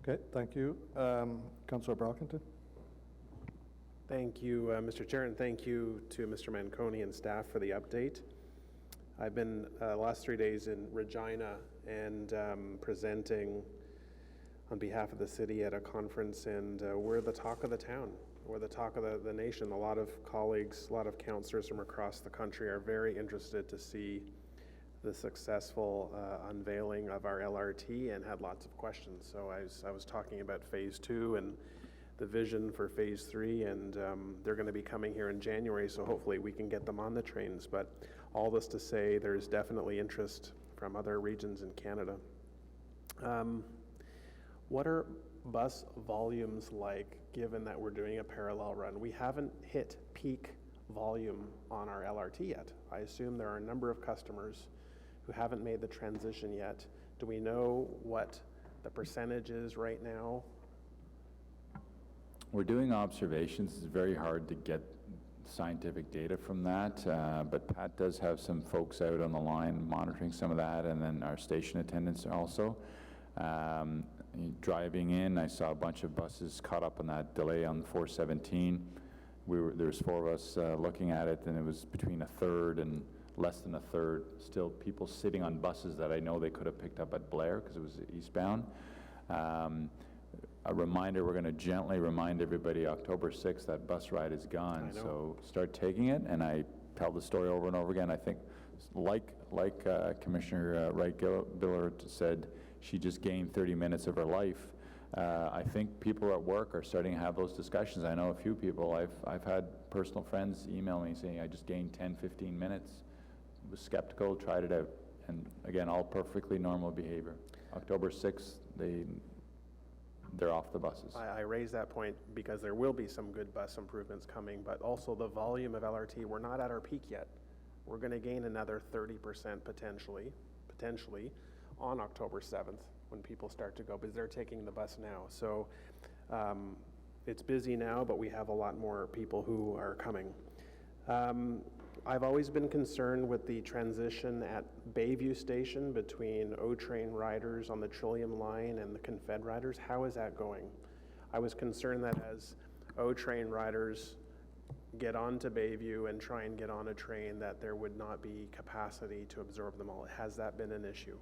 Okay, thank you. Councillor Brockington. Thank you, Mr. Chair, and thank you to Mr. Manconi and staff for the update. I've been the last 3 days in Regina and presenting on behalf of the city at a conference, and we're the talk of the town. We're the talk of the nation. A lot of colleagues, a lot of councillors from across the country are very interested to see the successful unveiling of our LRT and had lots of questions. So I was talking about Phase 2 and the vision for Phase 3, and they're going to be coming here in January, so hopefully we can get them on the trains. But all this to say, there's definitely interest from other regions in Canada. What are bus volumes like, given that we're doing a parallel run? We haven't hit peak volume on our LRT yet. I assume there are a number of customers who haven't made the transition yet. Do we know what the percentage is right now? We're doing observations. It's very hard to get scientific data from that, but Pat does have some folks out on the line monitoring some of that, and then our station attendants also. Driving in, I saw a bunch of buses caught up on that delay on 417. There was 4 of us looking at it, and it was between a third and less than a third still people sitting on buses that I know they could have picked up at Blair because it was eastbound. A reminder, we're going to gently remind everybody October 6th that bus ride is gone, so start taking it. And I tell the story over and over again. I think like Commissioner Wright-Billard said, she just gained 30 minutes of her life. I think people at work are starting to have those discussions. I know a few people. I've had personal friends email me saying, I just gained 10, 15 minutes. Was skeptical, tried it out. And again, all perfectly normal behavior. October 6th, they're off the buses. I raise that point because there will be some good bus improvements coming, but also the volume of LRT, we're not at our peak yet. We're going to gain another 30% potentially on October 7th when people start to go, because they're taking the bus now. So it's busy now, but we have a lot more people who are coming. I've always been concerned with the transition at Bayview Station between O-Train riders on the Trillium line and the Confed riders. How is that going? I was concerned that as O-Train riders get onto Bayview and try and get on a train, that there would not be capacity to absorb them all. Has that been an issue?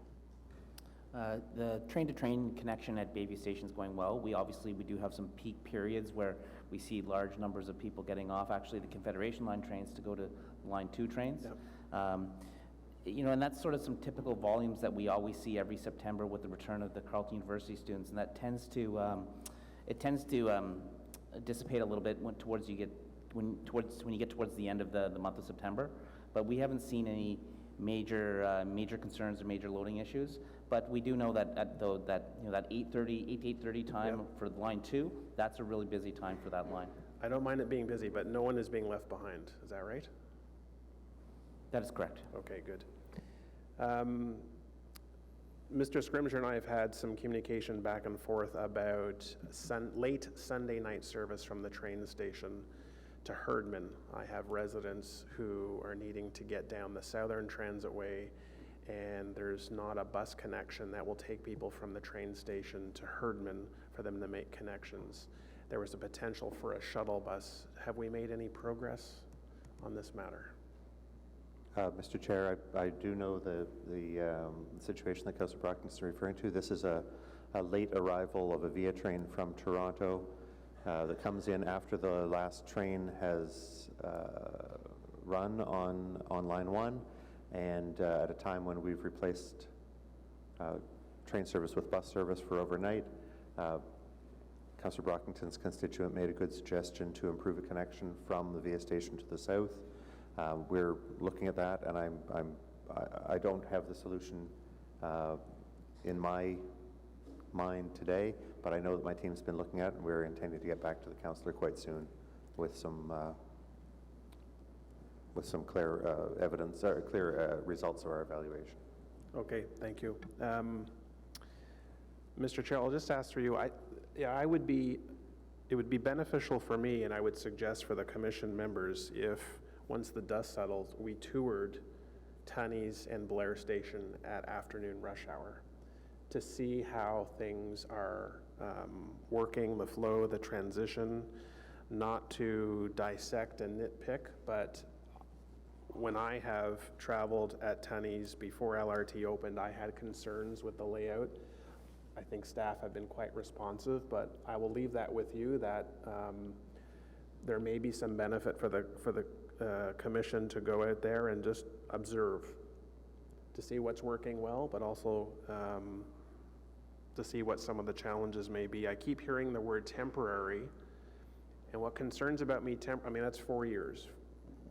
The train-to-train connection at Bayview Station is going well. We do have some peak periods where we see large numbers of people getting off actually the Confederation line trains to go to Line 2 trains. Yep. And that's sort of some typical volumes that we always see every September with the return of the Carleton University students, and that tends to dissipate a little bit when you get towards the end of the month of September. But we haven't seen any major concerns or major loading issues. But we do know that that 8 to 8:30 time for line 2, that's a really busy time for that line. I don't mind it being busy, but no one is being left behind. Is that right? That is correct. Okay, good. Mr. Scrimsher and I have had some communication back and forth about late Sunday night service from the train station to Herdman. I have residents who are needing to get down the Southern Transitway, and there's not a bus connection that will take people from the train station to Herdman for them to make connections. There was a potential for a shuttle bus. Have we made any progress on this matter? Mr. Chair, I do know the situation that Councillor Brockton is referring to. This is a late arrival of a VIA train from Toronto that comes in after the last train has run on line 1, and at a time when we've replaced train service with bus service for overnight. Councillor Brockington's constituent made a good suggestion to improve a connection from the VIA station to the south. We're looking at that, and I don't have the solution in my mind today, but I know that my team's been looking at it, and we're intending to get back to the councillor quite soon with some clear evidence or clear results of our evaluation. Okay, thank you. Mr. Chair, I'll just ask for you. It would be beneficial for me, and I would suggest for the commission members, if once the dust settles, we toured Tunney's and Blair Station at afternoon rush hour to see how things are working, the flow, the transition, not to dissect and nitpick, but when I have traveled at Tunney's before LRT opened, I had concerns with the layout. I think staff have been quite responsive, but I will leave that with you, that there may be some benefit for the commission to go out there and just observe to see what's working well, but also to see what some of the challenges may be. I keep hearing the word temporary, and what concerns about me, I mean, that's 4 years.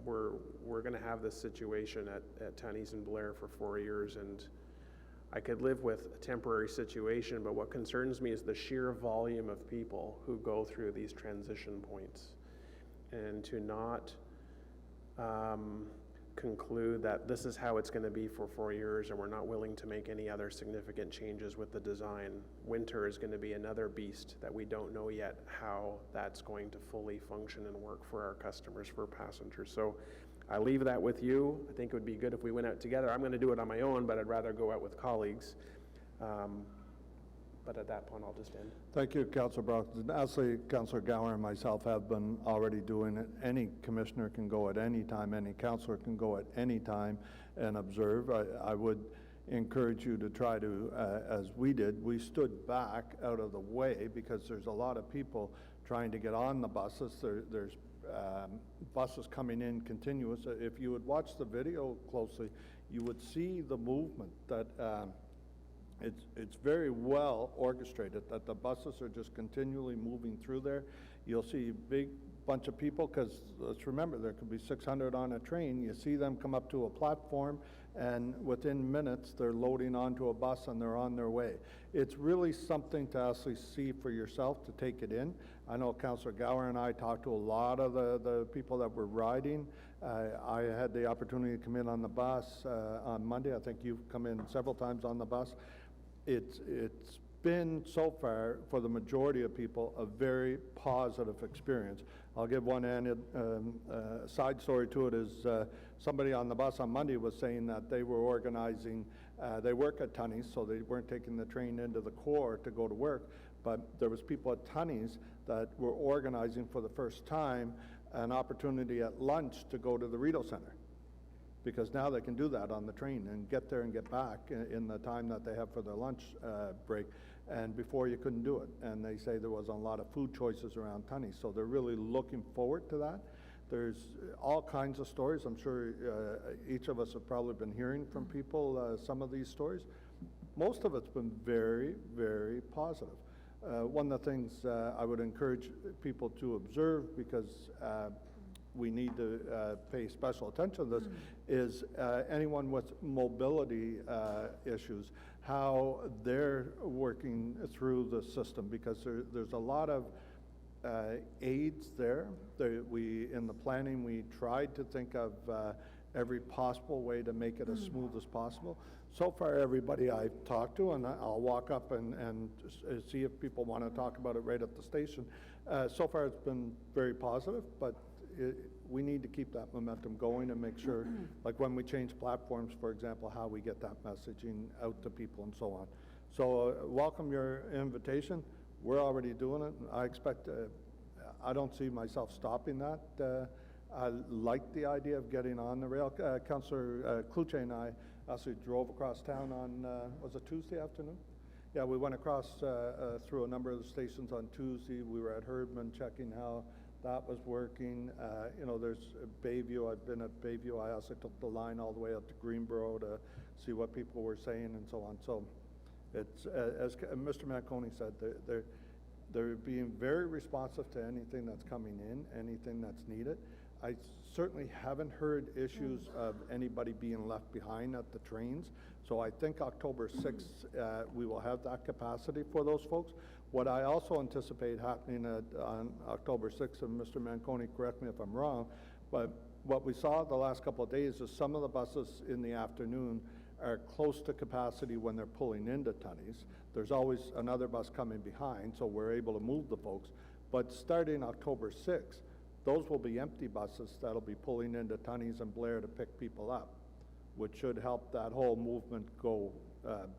We're going to have this situation at Tunney's and Blair for 4 years, and I could live with a temporary situation, but what concerns me is the sheer volume of people who go through these transition points, and to not conclude that this is how it's going to be for 4 years and we're not willing to make any other significant changes with the design. Winter is going to be another beast that we don't know yet how that's going to fully function and work for our customers, for passengers. So I leave that with you. I think it would be good if we went out together. I'm going to do it on my own, but I'd rather go out with colleagues. But at that point, I'll just end. Thank you, Councillor Brockton. Actually, Councillor Gower and myself have been already doing it. Any commissioner can go at any time, any councillor can go at any time and observe. I would encourage you to try to, as we did, we stood back out of the way because there's a lot of people trying to get on the buses. There's buses coming in continuous. If you would watch the video closely, you would see the movement that it's very well orchestrated, that the buses are just continually moving through there. You'll see a big bunch of people, because let's remember, there could be 600 on a train. You see them come up to a platform, and within minutes, they're loading onto a bus and they're on their way. It's really something to actually see for yourself, to take it in. I know Councillor Gower and I talked to a lot of the people that were riding. I had the opportunity to come in on the bus on Monday. I think you've come in several times on the bus. It's been, so far, for the majority of people, a very positive experience. I'll give one side story to it. Is somebody on the bus on Monday was saying that they were organizing, they work at Tunney's, so they weren't taking the train into the core to go to work, but there was people at Tunney's that were organizing for the first time an opportunity at lunch to go to the Rideau Centre, because now they can do that on the train and get there and get back in the time that they have for their lunch break. And before, you couldn't do it. And they say there was a lot of food choices around Tunney's, so they're really looking forward to that. There's all kinds of stories. I'm sure each of us have probably been hearing from people some of these stories. Most of it's been very, very positive. one of the things I would encourage people to observe, because we need to pay special attention to this, is anyone with mobility issues, how they're working through the system, because there's a lot of aids there. In the planning, we tried to think of every possible way to make it as smooth as possible. So far, everybody I've talked to, and I'll walk up and see if people want to talk about it right at the station. So far, it's been very positive, but we need to keep that momentum going and make sure, like when we change platforms, for example, how we get that messaging out to people and so on. So welcome your invitation. We're already doing it. I expect, I don't see myself stopping that. I like the idea of getting on the rail. Councillor Cluche and I actually drove across town on, was it Tuesday afternoon? Yeah, we went across through a number of the stations on Tuesday. We were at Herdman checking how that was working. You know, there's Bayview. I've been at Bayview. I also took the line all the way up to Greenboro to see what people were saying and so on. So it's, as Mr. Manconi said, they're being very responsive to anything that's coming in, anything that's needed. I certainly haven't heard issues of anybody being left behind at the trains. So I think October 6th, we will have that capacity for those folks. What I also anticipate happening on October 6th, and Mr. Manconi, correct me if I'm wrong, but what we saw the last couple of days is some of the buses in the afternoon are close to capacity when they're pulling into Tunney's. There's always another bus coming behind, so we're able to move the folks. But starting October 6th, those will be empty buses that'll be pulling into Tunney's and Blair to pick people up, which should help that whole movement go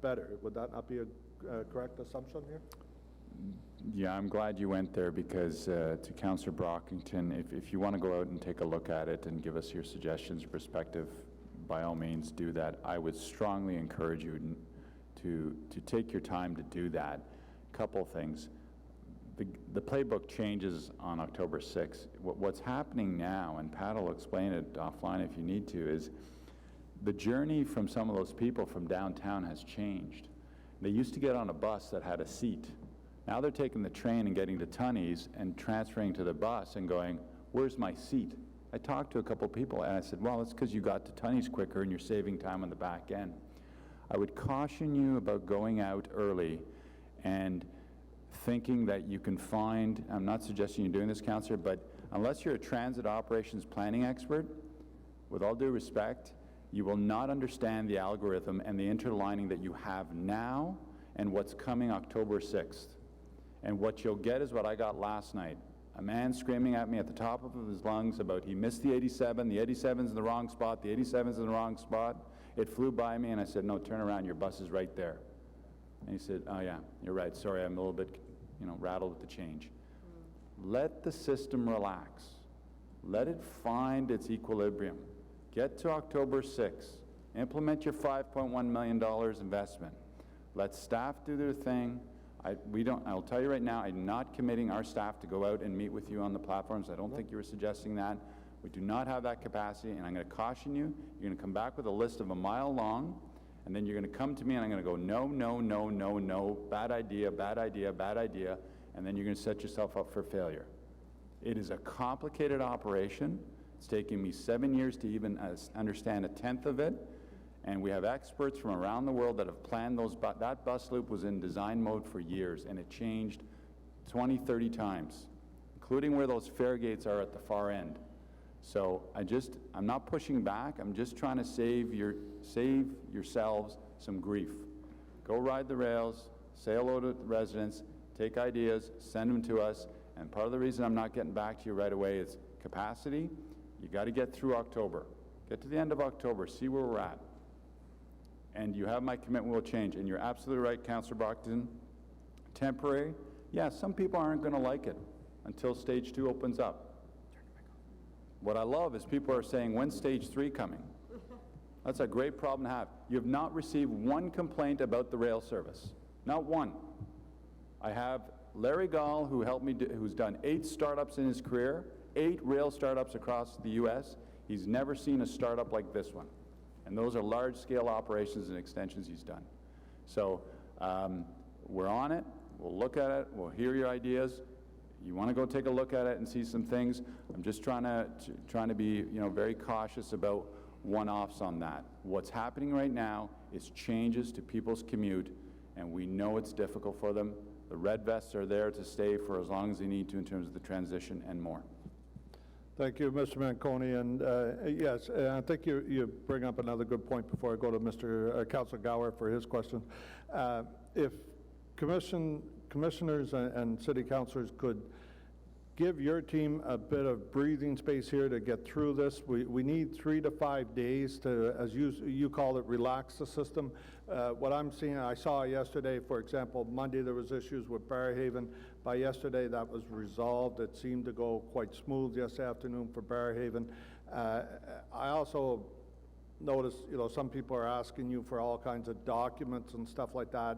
better. Would that not be a correct assumption here? Yeah, I'm glad you went there, because to Councillor Brockington, if you want to go out and take a look at it and give us your suggestions or perspective, by all means do that. I would strongly encourage you to take your time to do that. Couple things. The playbook changes on October 6th. What's happening now, and Pat will explain it offline if you need to, is the journey from some of those people from downtown has changed. They used to get on a bus that had a seat. Now they're taking the train and getting to Tunney's and transferring to the bus and going, where's my seat? I talked to a couple people and I said, well, it's because you got to Tunney's quicker and you're saving time on the back end. I would caution you about going out early and thinking that you can find, I'm not suggesting you're doing this, Councillor, but unless you're a transit operations planning expert, with all due respect, you will not understand the algorithm and the interlining that you have now and what's coming October 6th. And what you'll get is what I got last night. A man screaming at me at the top of his lungs about he missed the 87, the 87's in the wrong spot, the 87's in the wrong spot. It flew by me and I said, no, turn around, your bus is right there. And he said, oh yeah, you're right, sorry, I'm a little bit, rattled with the change. Let the system relax. Let it find its equilibrium. Get to October 6th. Implement your $5.1 million investment. Let staff do their thing. I'll tell you right now, I'm not committing our staff to go out and meet with you on the platforms. I don't think you were suggesting that. We do not have that capacity, and I'm going to caution you. You're going to come back with a list of a mile long, and then you're going to come to me and I'm going to go, no, no, no, no, no, bad idea, bad idea, bad idea, and then you're going to set yourself up for failure. It is a complicated operation. It's taken me 7 years to even understand a tenth of it. And we have experts from around the world that have planned those. That bus loop was in design mode for years, and it changed 20, 30 times, including where those fare gates are at the far end. So I'm not pushing back. I'm just trying to save yourselves some grief. Go ride the rails, say hello to the residents, take ideas, send them to us. And part of the reason I'm not getting back to you right away is capacity. You got to get through October. Get to the end of October, see where we're at. And you have my commitment will change. And you're absolutely right, Councillor Brockton. Temporary, yeah, some people aren't going to like it until stage 2 opens up. What I love is people are saying, when's stage 3 coming? That's a great problem to have. You have not received one complaint about the rail service. Not one. I have Larry Gall, who helped me, who's done 8 startups in his career, 8 rail startups across the U.S. He's never seen a startup like this one. And those are large-scale operations and extensions he's done. So we're on it. we'll look at it, we'll hear your ideas. You want to go take a look at it and see some things. I'm just trying to be, very cautious about one-offs on that. What's happening right now is changes to people's commute, and we know it's difficult for them. The red vests are there to stay for as long as they need to in terms of the transition and more. Thank you, Mr. Manconi, and yes, I think you bring up another good point before I go to Councilor Gower for his question. If commissioners and city councilors could give your team a bit of breathing space here to get through this. We need 3 to 5 days to, as you call it, relax the system. What I'm seeing, I saw yesterday, for example, Monday there was issues with Barrhaven. By yesterday that was resolved. It seemed to go quite smooth yesterday afternoon for Barrhaven. I also noticed, some people are asking you for all kinds of documents and stuff like that,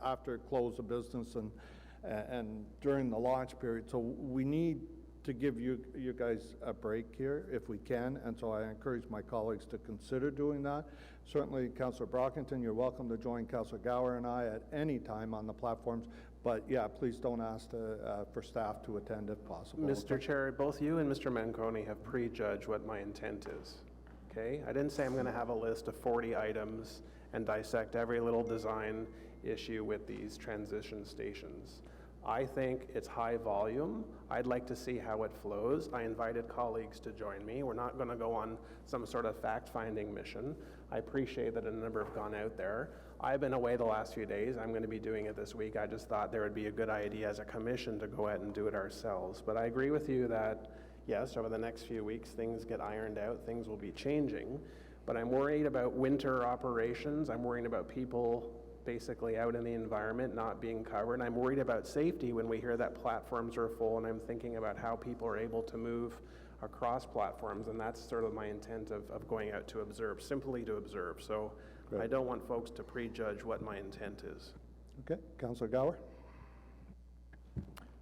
after close of business and during the launch period. So we need to give you guys a break here if we can, and so I encourage my colleagues to consider doing that. Certainly, Councillor Brockington, you're welcome to join Councillor Gower and I at any time on the platforms, but yeah, please don't ask for staff to attend if possible. Mr. Chair, both you and Mr. Manconi have prejudged what my intent is, okay? I didn't say I'm going to have a list of 40 items and dissect every little design issue with these transition stations. I think it's high volume. I'd like to see how it flows. I invited colleagues to join me. We're not going to go on some sort of fact-finding mission. I appreciate that a number have gone out there. I've been away the last few days. I'm going to be doing it this week. I just thought there would be a good idea as a commission to go ahead and do it ourselves. But I agree with you that, yes, over the next few weeks, things get ironed out, things will be changing. But I'm worried about winter operations. I'm worried about people basically out in the environment not being covered. I'm worried about safety when we hear that platforms are full, and I'm thinking about how people are able to move across platforms, and that's sort of my intent of going out to observe, simply to observe. So Great. I don't want folks to prejudge what my intent is. Okay, Councillor Gower.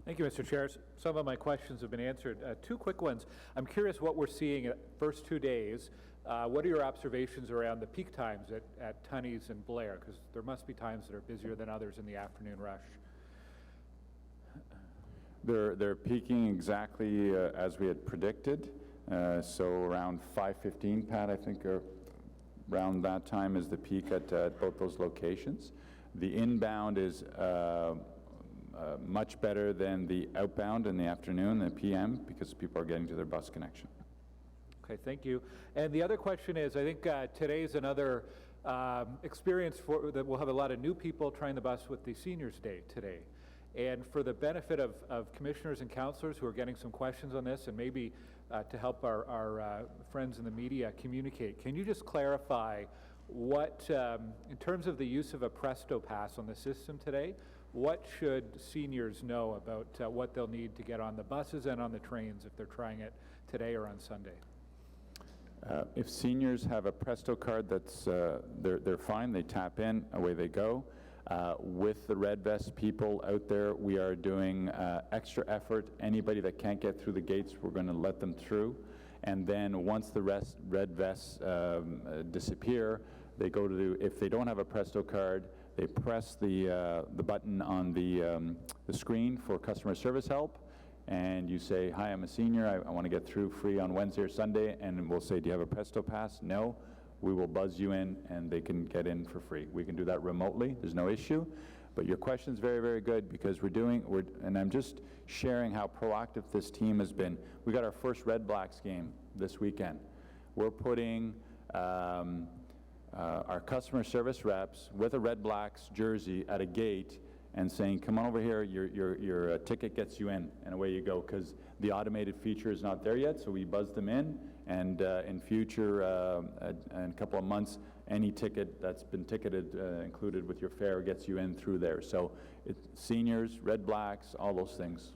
Thank you, Mr. Chair. Some of my questions have been answered. 2 quick ones. I'm curious what we're seeing at first 2 days. What are your observations around the peak times at Tunney's and Blair? Because there must be times that are busier than others in the afternoon rush. They're peaking exactly as we had predicted. So around 5:15, Pat, I think, or around that time is the peak at both those locations. The inbound is much better than the outbound in the afternoon, the PM, because people are getting to their bus connection. Okay, thank you. And the other question is, I think today's another experience that we'll have a lot of new people trying the bus with the Seniors Day today. And for the benefit of commissioners and councillors who are getting some questions on this, and maybe to help our friends in the media communicate, can you just clarify what, in terms of the use of a Presto Pass on the system today, what should seniors know about what they'll need to get on the buses and on the trains if they're trying it today or on Sunday? If seniors have a Presto card, that's they're fine. They tap in, away they go. With the red vest people out there, we are doing extra effort. Anybody that can't get through the gates, we're going to let them through. And then once the red vests disappear, they go to if they don't have a Presto card, they press the button on the screen for customer service help. And you say, hi, I'm a senior, I want to get through free on Wednesday or Sunday, and we'll say, do you have a Presto Pass? No. We will buzz you in, and they can get in for free. We can do that remotely, there's no issue. But your question's very, very good, because and I'm just sharing how proactive this team has been. We got our first Red Blacks game this weekend. We're putting our customer service reps with a Red Blacks jersey at a gate and saying, come on over here, your ticket gets you in, and away you go, because the automated feature is not there yet, so we buzz them in, and in future, in a couple of months, any ticket that's been ticketed, included with your fare, gets you in through there. So it's seniors, Red Blacks, all those things.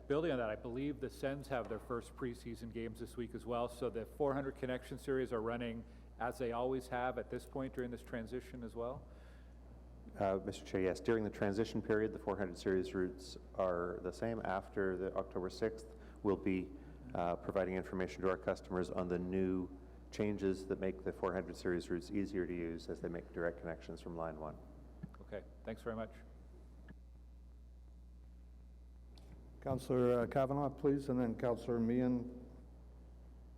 Building on that, I believe the Sens have their first preseason games this week as well, so the 400 Connection Series are running as they always have at this point during this transition as well? Mr. Chair, yes. During the transition period, the 400 series routes are the same. After the October 6th, we'll be providing information to our customers on the new changes that make the 400 series routes easier to use as they make direct connections from line 1. Okay, thanks very much. Councillor Kavanaugh, please, and then Councillor Meehan.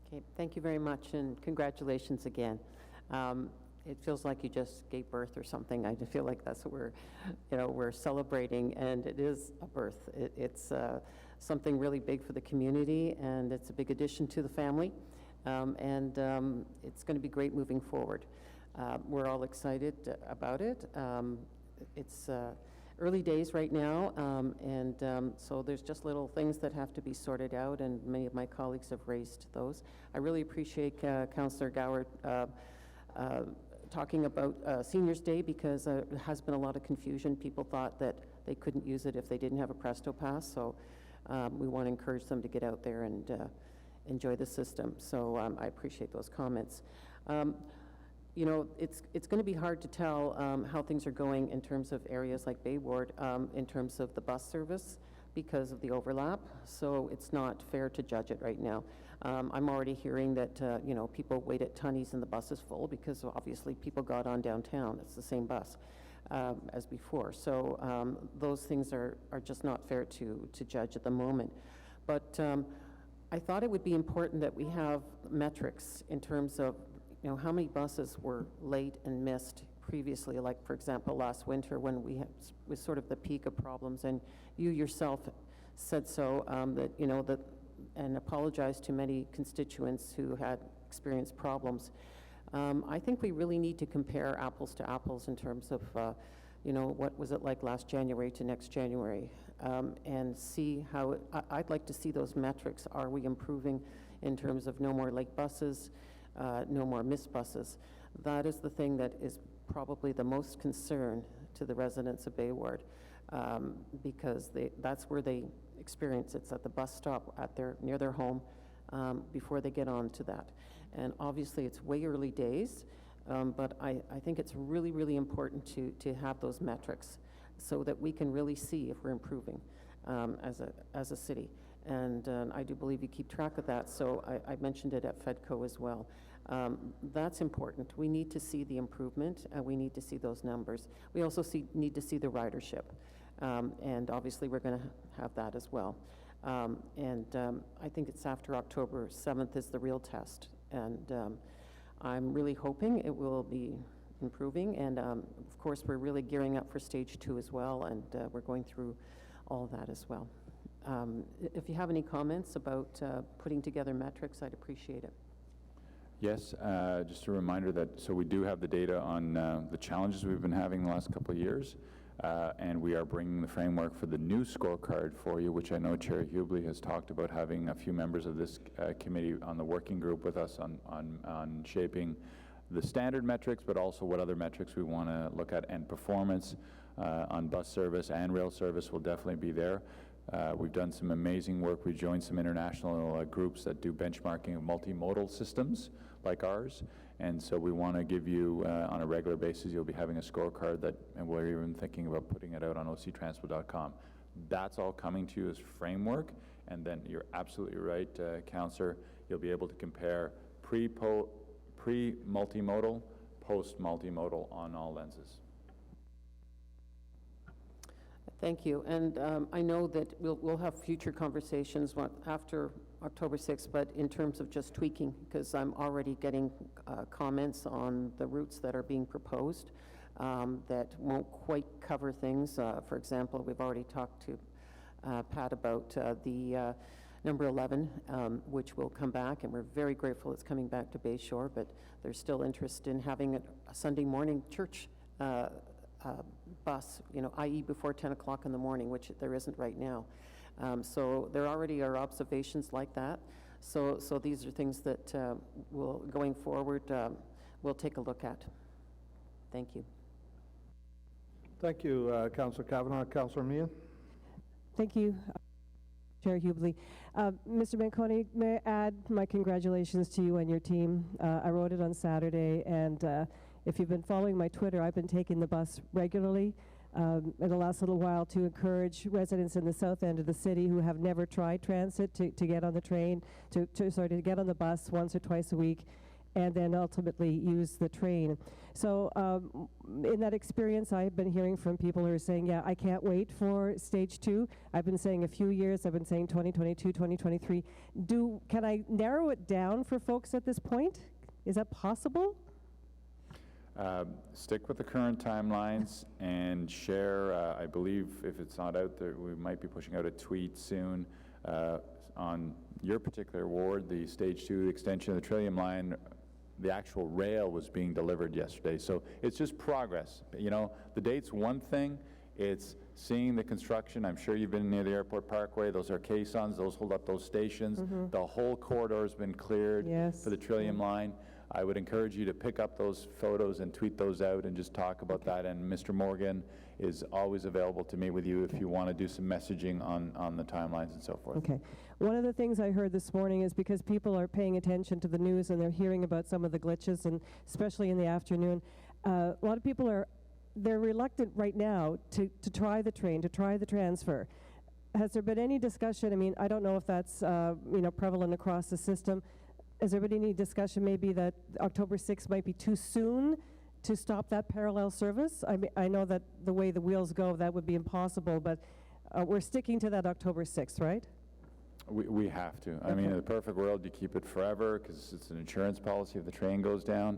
Okay, thank you very much, and congratulations again. It feels like you just gave birth or something. I feel like that's what we're celebrating, and it is a birth. It's something really big for the community, and it's a big addition to the family, and it's going to be great moving forward. We're all excited about it. It's early days right now, and so there's just little things that have to be sorted out, and many of my colleagues have raised those. I really appreciate Councillor Goward talking about Seniors Day, because there has been a lot of confusion. People thought that they couldn't use it if they didn't have a Presto Pass, so we want to encourage them to get out there and enjoy the system. So I appreciate those comments. You know, it's going to be hard to tell how things are going in terms of areas like Bay Ward, in terms of the bus service, because of the overlap. So it's not fair to judge it right now. I'm already hearing that you know, people wait at Tunney's and the bus is full because obviously people got on downtown. It's the same bus as before. So those things are just not fair to judge at the moment. But I thought it would be important that we have metrics in terms of, you know, how many buses were late and missed previously, like, for example, last winter when was sort of the peak of problems, and you yourself said so, that, you know, that, and apologized to many constituents who had experienced problems. I think we really need to compare apples to apples in terms of, you know, what was it like last January to next January, and see how, I'd like to see those metrics. Are we improving in terms of no more late buses, no more missed buses? That is the thing that is probably the most concern to the residents of Bay Ward, because that's where they experience. It's at the bus stop near their home before they get on to that. And obviously it's way early days, but I think it's really, really important to have those metrics so that we can really see if we're improving as a city. And I do believe you keep track of that, so I mentioned it at FEDCO as well. That's important. We need to see the improvement, and we need to see those numbers. We also need to see the ridership, and obviously we're going to have that as well. I think it's after October 7th is the real test, and I'm really hoping it will be improving, and of course we're really gearing up for stage 2 as well, and we're going through all that as well. If you have any comments about putting together metrics, I'd appreciate it. Yes, just a reminder that, so we do have the data on the challenges we've been having the last couple of years, and we are bringing the framework for the new scorecard for you, which I know Chair Hubley has talked about having a few members of this committee on the working group with us on shaping the standard metrics, but also what other metrics we want to look at, and performance on bus service and rail service will definitely be there. We've done some amazing work. We joined some international groups that do benchmarking of multimodal systems like ours, and so we want to give you, on a regular basis, you'll be having a scorecard and we're even thinking about putting it out on octransport.com. That's all coming to you as framework, and then you're absolutely right, Councillor, you'll be able to compare pre-multimodal, post-multimodal on all lenses. Thank you, and I know that we'll have future conversations after October 6th, but in terms of just tweaking, because I'm already getting comments on the routes that are being proposed that won't quite cover things. For example, we've already talked to Pat about the number 11, which will come back, and we're very grateful it's coming back to Bayshore, but there's still interest in having a Sunday morning church bus, you know, i.e. before 10 o'clock in the morning, which there isn't right now. So there already are observations like that. So these are things that going forward, we'll take a look at. Thank you. Thank you, Councillor Kavanaugh. Councillor Meehan. Thank you, Chair Hubley. Mr. Manconi, may I add my congratulations to you and your team. I wrote it on Saturday, and if you've been following my Twitter, I've been taking the bus regularly in the last little while to encourage residents in the south end of the city who have never tried transit to get on the train, to get on the bus once or twice a week. and then ultimately use the train. So in that experience, I've been hearing from people who are saying, yeah, I can't wait for stage 2. I've been saying a few years, I've been saying 2022, 2023. Can I narrow it down for folks at this point? Is that possible? Stick with the current timelines and share, I believe if it's not out there, we might be pushing out a tweet soon on your particular ward, the stage 2 extension of the Trillium line. The actual rail was being delivered yesterday. So it's just progress. You know, the date's one thing, it's seeing the construction. I'm sure you've been near the Airport Parkway. Those are caissons, those hold up those stations. The whole corridor has been cleared for the Trillium line. I would encourage you to pick up those photos and tweet those out and just talk about that. And Mr. Morgan is always available to meet with you if you want to do some messaging on the timelines and so forth. Okay. One of the things I heard this morning is because people are paying attention to the news and they're hearing about some of the glitches, and especially in the afternoon, a lot of people they're reluctant right now to try the train, to try the transfer. Has there been any discussion? I mean, I don't know if that's prevalent across the system. Has there been any discussion maybe that October 6th might be too soon to stop that parallel service? I mean, I know that the way the wheels go, that would be impossible, but we're sticking to that October 6th, right? We have to. I mean, in the perfect world, you keep it forever because it's an insurance policy if the train goes down.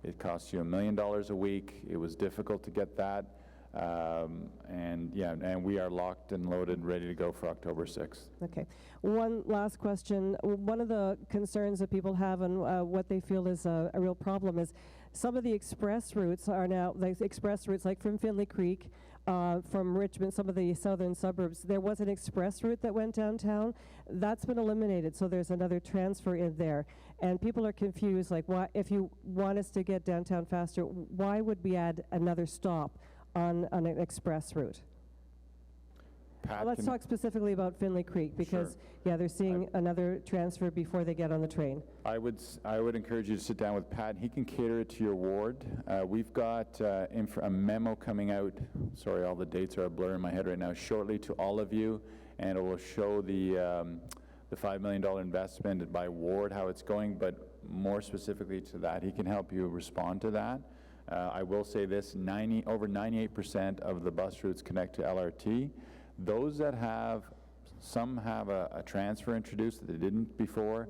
It costs you $1 million a week. It was difficult to get that. And we are locked and loaded, ready to go for October 6th. Okay. One last question. One of the concerns that people have and what they feel is a real problem is some of the express routes are now, express routes like from Findlay Creek, from Richmond, some of the southern suburbs, there was an express route that went downtown. That's been eliminated, so there's another transfer in there. And people are confused, like, why, if you want us to get downtown faster, why would we add another stop on an express route? Let's talk specifically about Findlay Creek because, yeah, they're seeing another transfer before they get on the train. I would encourage you to sit down with Pat. He can cater it to your ward. We've got a memo coming out. Sorry, all the dates are a blur in my head right now. Shortly to all of you, and it will show the $5 million investment by ward, how it's going. But more specifically to that, he can help you respond to that. I will say this: over 98% of the bus routes connect to LRT. Those that some have a transfer introduced that they didn't before.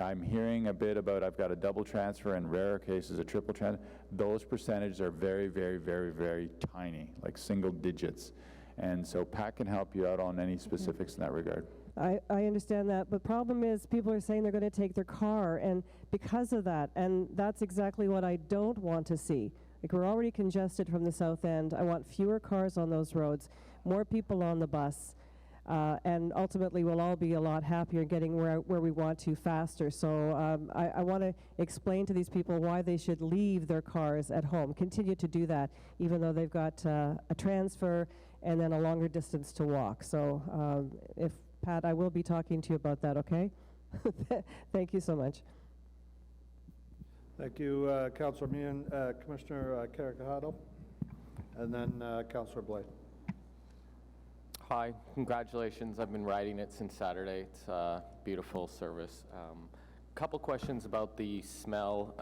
I'm hearing a bit about I've got a double transfer, in rare cases a triple transfer. Those percentages are very, very, very, very tiny, like single digits. And so Pat can help you out on any specifics in that regard. I understand that, but problem is people are saying they're going to take their car, and because of that, and that's exactly what I don't want to see. Like, we're already congested from the south end. I want fewer cars on those roads, more people on the bus, and ultimately we'll all be a lot happier getting where we want to faster. So I want to explain to these people why they should leave their cars at home, continue to do that, even though they've got a transfer and then a longer distance to walk. So if Pat, I will be talking to you about that, okay? Thank you so much. Thank you, Councillor Meehan. Commissioner Carricado, and then Councillor Blade. Hi, congratulations. I've been riding it since Saturday. It's a beautiful service. Couple questions about the smell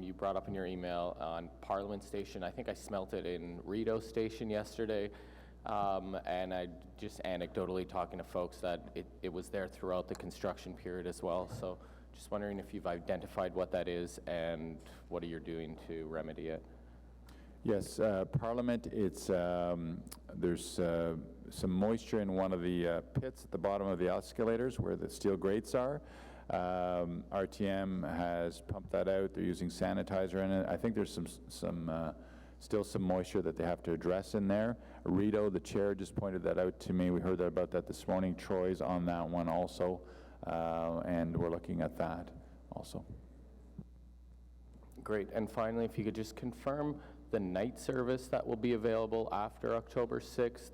you brought up in your email on Parliament Station. I think I smelt it in Rideau Station yesterday. And I just anecdotally talking to folks that it was there throughout the construction period as well. So just wondering if you've identified what that is and what are you doing to remedy it? Yes, Parliament, it's, there's some moisture in one of the pits at the bottom of the escalators where the steel grates are. RTM has pumped that out. They're using sanitizer in it. I think there's still some moisture that they have to address in there. Rito, the chair, just pointed that out to me. We heard about that this morning. Troy's on that one also, and we're looking at that also. Great. And finally, if you could just confirm the night service that will be available after October 6th.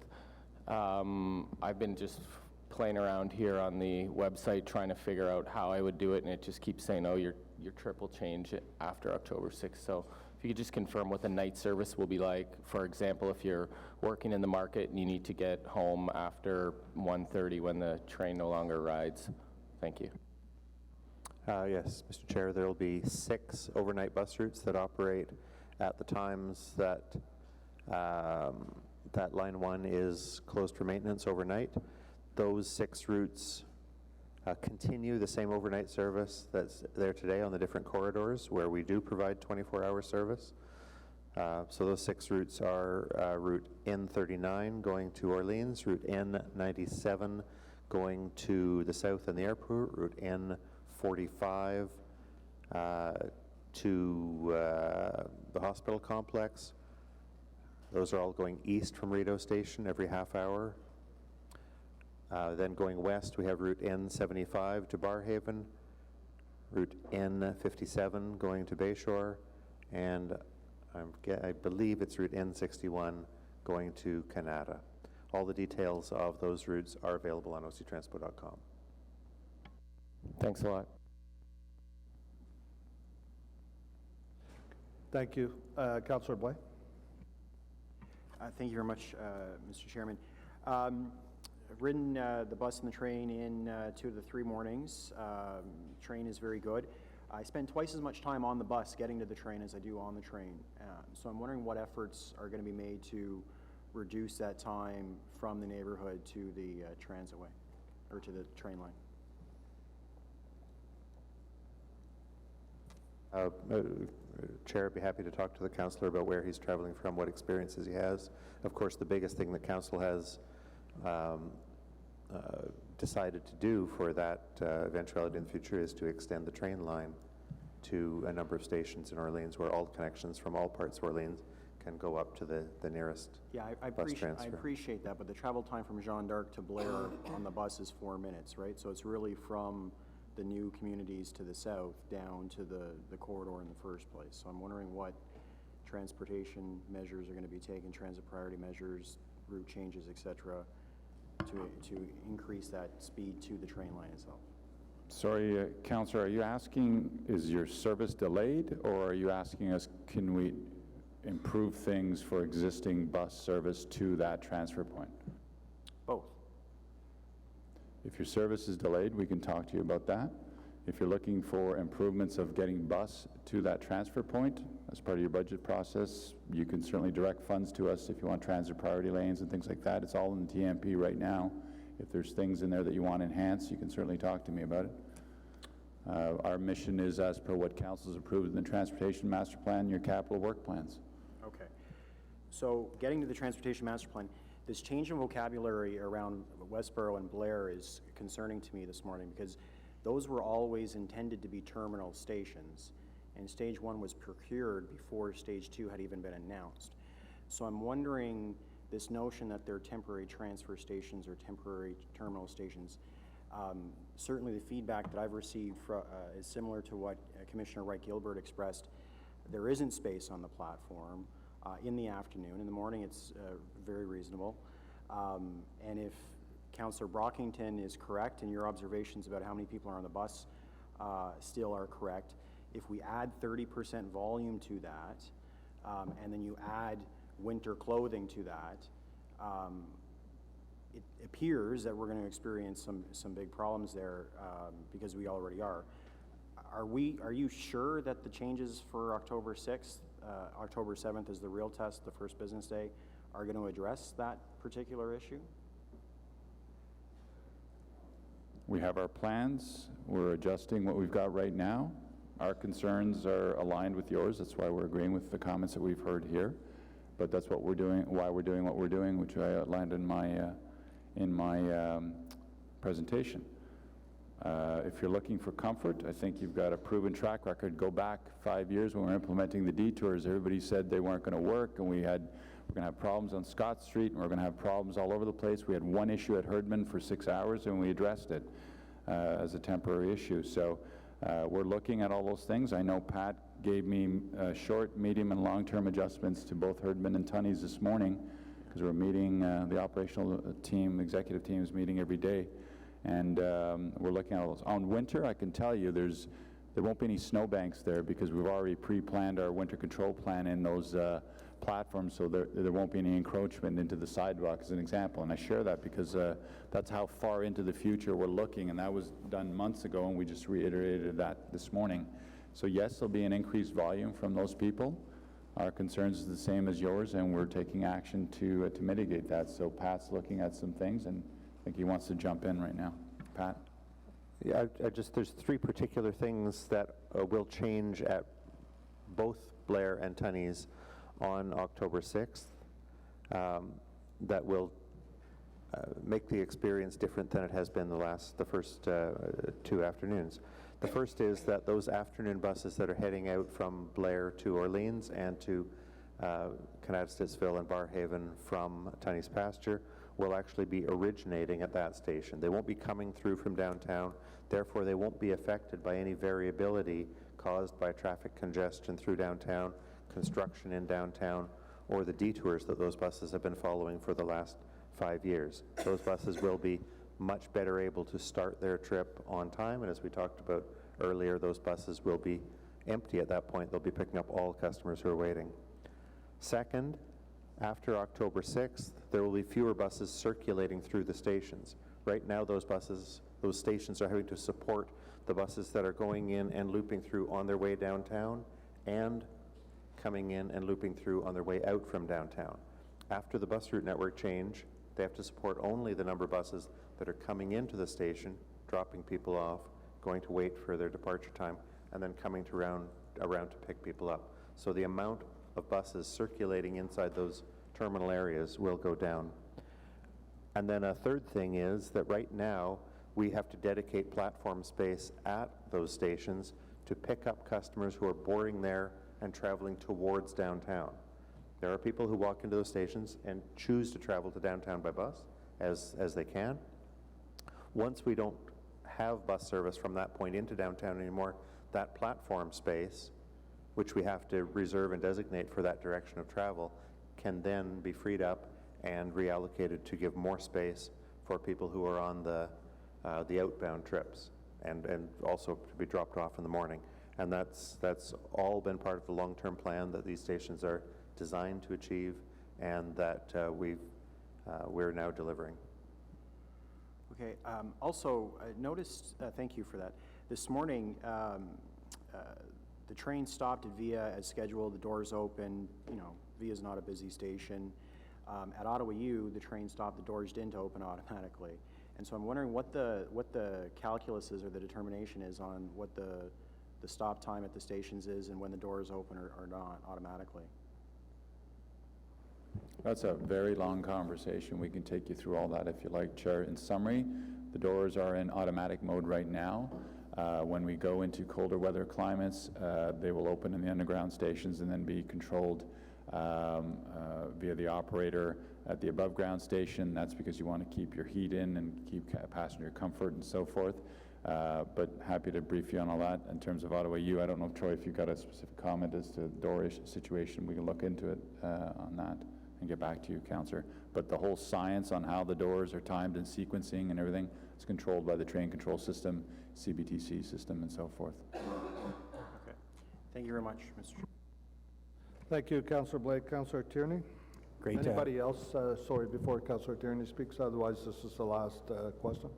I've been just playing around here on the website trying to figure out how I would do it, and it just keeps saying, oh, your trip will change after October 6th. So if you could just confirm what the night service will be like. For example, if you're working in the market and you need to get home after 1:30 when the train no longer rides. Thank you. Yes, Mr. Chair, there will be 6 overnight bus routes that operate at the times that that Line 1 is closed for maintenance overnight. Those 6 routes continue the same overnight service that's there today on the different corridors where we do provide 24-hour service. So those 6 routes are Route N39 going to Orleans, Route N97 going to the south and the airport, Route N45 to the hospital complex. Those are all going east from Rideau Station every half hour. Then going west, we have Route N75 to Barhaven, Route N57 going to Bayshore, and I believe it's Route N61 going to Canada. All the details of those routes are available on octranspo.com. Thanks a lot. Thank you. Councillor Boy. Thank you very much, Mr. Chairman. I've ridden the bus and the train in 2 of the 3 mornings. Train is very good. I spend twice as much time on the bus getting to the train as I do on the train. So I'm wondering what efforts are going to be made to reduce that time from the neighborhood to the transitway, or to the train line. Chair, I'd be happy to talk to the councillor about where he's traveling from, what experiences he has. Of course, the biggest thing that council has decided to do for that eventuality in the future is to extend the train line to a number of stations in Orleans where all connections from all parts of Orleans can go up to the nearest bus transfer. I appreciate that, but the travel time from Jeanne d'Arc to Blair on the bus is 4 minutes, right? So it's really from the new communities to the south down to the corridor in the first place. So I'm wondering what transportation measures are going to be taken, transit priority measures, route changes, et cetera, to increase that speed to the train line itself. Sorry, Councillor, are you asking, is your service delayed, or are you asking us, can we improve things for existing bus service to that transfer point? Both. If your service is delayed, we can talk to you about that. If you're looking for improvements of getting bus to that transfer point as part of your budget process, you can certainly direct funds to us if you want transit priority lanes and things like that. It's all in the TMP right now. If there's things in there that you want enhanced, you can certainly talk to me about it. Our mission is as per what council's approved in the Transportation Master Plan and your capital work plans. Okay. So getting to the Transportation Master Plan, this change in vocabulary around Westboro and Blair is concerning to me this morning because those were always intended to be terminal stations, and Stage 1 was procured before Stage 2 had even been announced. So I'm wondering, this notion that they're temporary transfer stations or temporary terminal stations, certainly the feedback that I've received is similar to what Commissioner Wright-Gilbert expressed. There isn't space on the platform in the afternoon. In the morning, it's very reasonable. And if Councillor Brockington is correct and your observations about how many people are on the bus still are correct, if we add 30% volume to that, and then you add winter clothing to that, it appears that we're going to experience some big problems there because we already are. Are you sure that the changes for October 6th, October 7th is the real test, the first business day, are going to address that particular issue? We have our plans. We're adjusting what we've got right now. Our concerns are aligned with yours. That's why we're agreeing with the comments that we've heard here. But that's what we're doing, why we're doing what we're doing, which I outlined in my presentation. If you're looking for comfort, I think you've got a proven track record. Go back 5 years when we were implementing the detours. Everybody said they weren't going to work, and we're going to have problems on Scott Street, and we're going to have problems all over the place. We had one issue at Herdman for 6 hours, and we addressed it as a temporary issue. So we're looking at all those things. I know Pat gave me short, medium, and long-term adjustments to both Herdman and Tunney's this morning, because we're meeting, the operational team, executive team is meeting every day, and we're looking at all those. On winter, I can tell you there won't be any snowbanks there because we've already pre-planned our winter control plan in those platform so there won't be any encroachment into the sidewalk, as an example. And I share that because that's how far into the future we're looking, and that was done months ago, and we just reiterated that this morning. So yes, there'll be an increased volume from those people. Our concerns is the same as yours, and we're taking action to mitigate that. So Pat's looking at some things, and I think he wants to jump in right now. Pat? Yeah, there's three particular things that will change at both Blair and Tunney's on October 6th that will make the experience different than it has been the first 2 afternoons. The first is that those afternoon buses that are heading out from Blair to Orleans and to Kanata-Stittsville and Barrhaven from Tunney's Pasture will actually be originating at that station. They won't be coming through from downtown, therefore they won't be affected by any variability caused by traffic congestion through downtown, construction in downtown, or the detours that those buses have been following for the last 5 years. Those buses will be much better able to start their trip on time, and as we talked about earlier, those buses will be empty at that point. They'll be picking up all customers who are waiting. Second, after October 6th, there will be fewer buses circulating through the stations. Right now, those stations are having to support the buses that are going in and looping through on their way downtown and coming in and looping through on their way out from downtown. After the bus route network change, they have to support only the number of buses that are coming into the station, dropping people off, going to wait for their departure time, and then coming to around to pick people up. So the amount of buses circulating inside those terminal areas will go down. And then a third thing is that right now we have to dedicate platform space at those stations to pick up customers who are boarding there and traveling towards downtown. There are people who walk into those stations and choose to travel to downtown by bus as they can. Once we don't have bus service from that point into downtown anymore, that platform space, which we have to reserve and designate for that direction of travel, can then be freed up and reallocated to give more space for people who are on the outbound trips and also to be dropped off in the morning. And that's all been part of the long-term plan that these stations are designed to achieve and that we're now delivering. Okay, also, I noticed, thank you for that. This morning, the train stopped at Via as scheduled, the doors open, Via's not a busy station. At Ottawa U, the train stopped, the doors didn't open automatically. And so I'm wondering what the calculus is or the determination is on what the stop time at the stations is and when the doors open or not automatically. That's a very long conversation. We can take you through all that if you like, Chair. In summary, the doors are in automatic mode right now. When we go into colder weather climates, they will open in the underground stations and then be controlled via the operator at the above ground station. That's because you want to keep your heat in and keep passenger comfort and so forth. But happy to brief you on all that. In terms of Ottawa U, I don't know, Troy, if you've got a specific comment as to the door situation, we can look into it on that and get back to you, Councillor. But the whole science on how the doors are timed and sequencing and everything is controlled by the train control system, CBTC system, and so forth. Okay. Thank you very much, Mr. Chair. Thank you, Councillor Blake. Councillor Tierney? Great. Anybody else? Sorry, before Councillor Tierney speaks, otherwise this is the last question.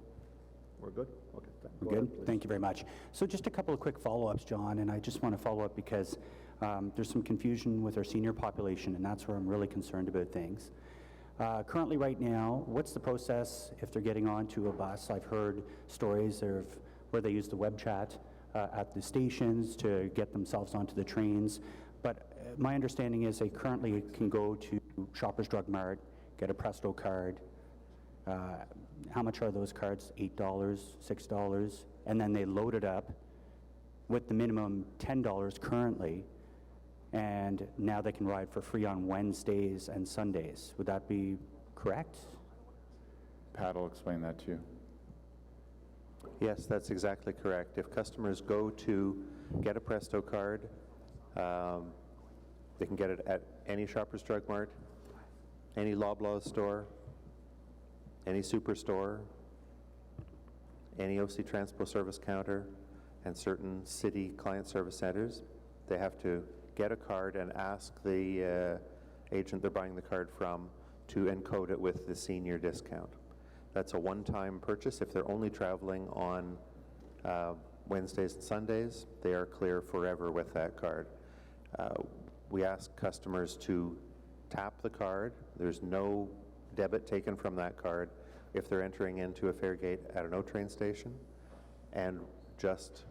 We're good? Okay. We're good. Thank you very much. So just a couple of quick follow-ups, John, and I just want to follow up because there's some confusion with our senior population, and that's where I'm really concerned about things. Currently, right now, what's the process if they're getting onto a bus? I've heard stories of where they use the web chat at the stations to get themselves onto the trains, but my understanding is they currently can go to Shoppers Drug Mart, get a Presto card. How much are those cards? $8, $6, and then they load it up with the minimum $10 currently, and now they can ride for free on Wednesdays and Sundays. Would that be correct? Pat will explain that to you. Yes, that's exactly correct. If customers go to get a Presto card, they can get it at any Shoppers Drug Mart, any Loblaws store, any superstore, any OC Transpo service counter, and certain city client service centers. They have to get a card and ask the agent they're buying the card from to encode it with the senior discount. That's a one-time purchase. If they're only traveling on Wednesdays and Sundays, they are clear forever with that card. We ask customers to tap the card. There's no debit taken from that card if they're entering into a fare gate at an O train station, and just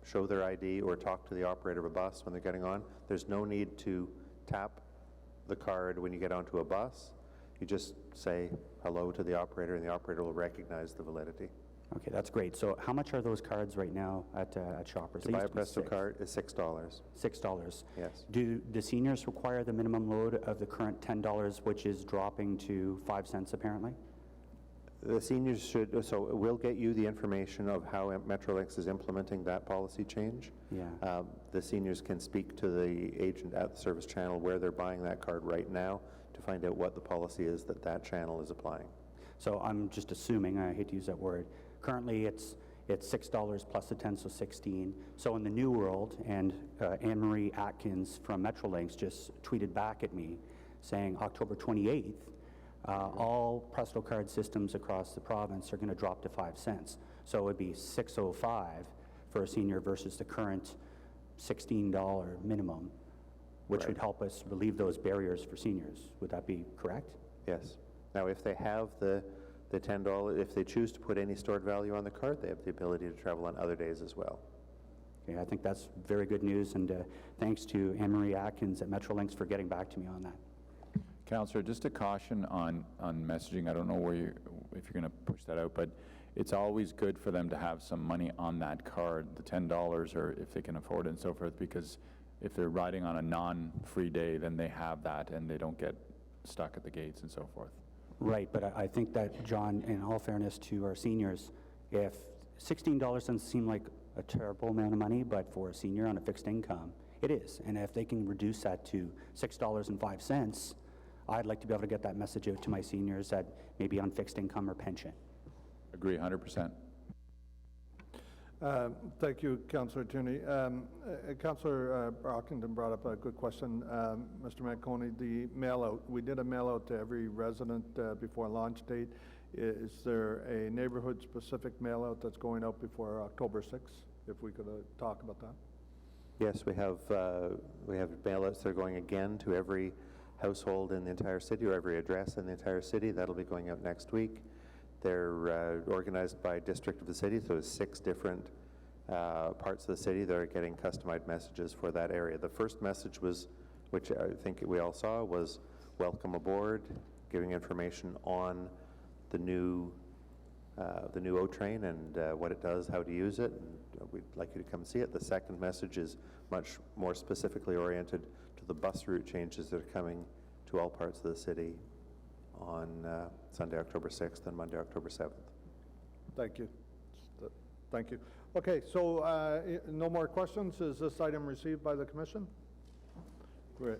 show their ID or talk to the operator of a bus when they're getting on. There's no need to tap the card when you get onto a bus. You just say hello to the operator, and the operator will recognize the validity. Okay, that's great. So how much are those cards right now at Shoppers? To They buy a used to be Presto $6. card is $6. $6. Yes. Do the seniors require the minimum load of the current $10, which is dropping to 5 cents apparently? The seniors should, so we'll get you the information of how Metrolinx is implementing that policy change. Yeah. The seniors can speak to the agent at the service channel where they're buying that card right now to find out what the policy is that that channel is applying. So I'm just assuming, I hate to use that word, currently it's $6 plus the 10, so 16. So in the new world, and Anne-Marie Atkins from Metrolinx just tweeted back at me saying October 28th, all Presto card systems across the province are going to drop to 5 cents. So it would be $6.05 for a senior versus the current $16 minimum, which Right. would help us relieve those barriers for seniors. Would that be correct? Yes. Now, if they have the $10, if they choose to put any stored value on the card, they have the ability to travel on other days as well. Okay, I think that's very good news, and thanks to Anne-Marie Atkins at Metrolinx for getting back to me on that. Councillor, just a caution on messaging. I don't know if you're going to push that out, but it's always good for them to have some money on that card, the $10, or if they can afford it and so forth, because if they're riding on a non-free day, then they have that and they don't get stuck at the gates and so forth. Right, but I think that, John, in all fairness to our seniors, if $16 doesn't seem like a terrible amount of money, but for a senior on a fixed income, it is. And if they can reduce that to $6.05, I'd like to be able to get that message out to my seniors that may be on fixed income or pension. Agree 100%. Thank you, Councillor Tierney. Councillor Brockington brought up a good question. Mr. Manconi, the mail-out, we did a mail-out to every resident before launch date. Is there a neighborhood-specific mail-out that's going out before October 6th? If we could talk about that. Yes, we have mail-outs that are going again to every household in the entire city, or every address in the entire city. That'll be going out next week. They're organized by district of the city, so there's 6 different parts of the city that are getting customized messages for that area. The first message was, which I think we all saw, was welcome aboard, giving information on the new O train and what it does, how to use it, and we'd like you to come see it. The second message is much more specifically oriented to the bus route changes that are coming to all parts of the city on Sunday, October 6th and Monday, October 7th. Thank you. Thank you. Okay, so no more questions. Is this item received by the commission? Great.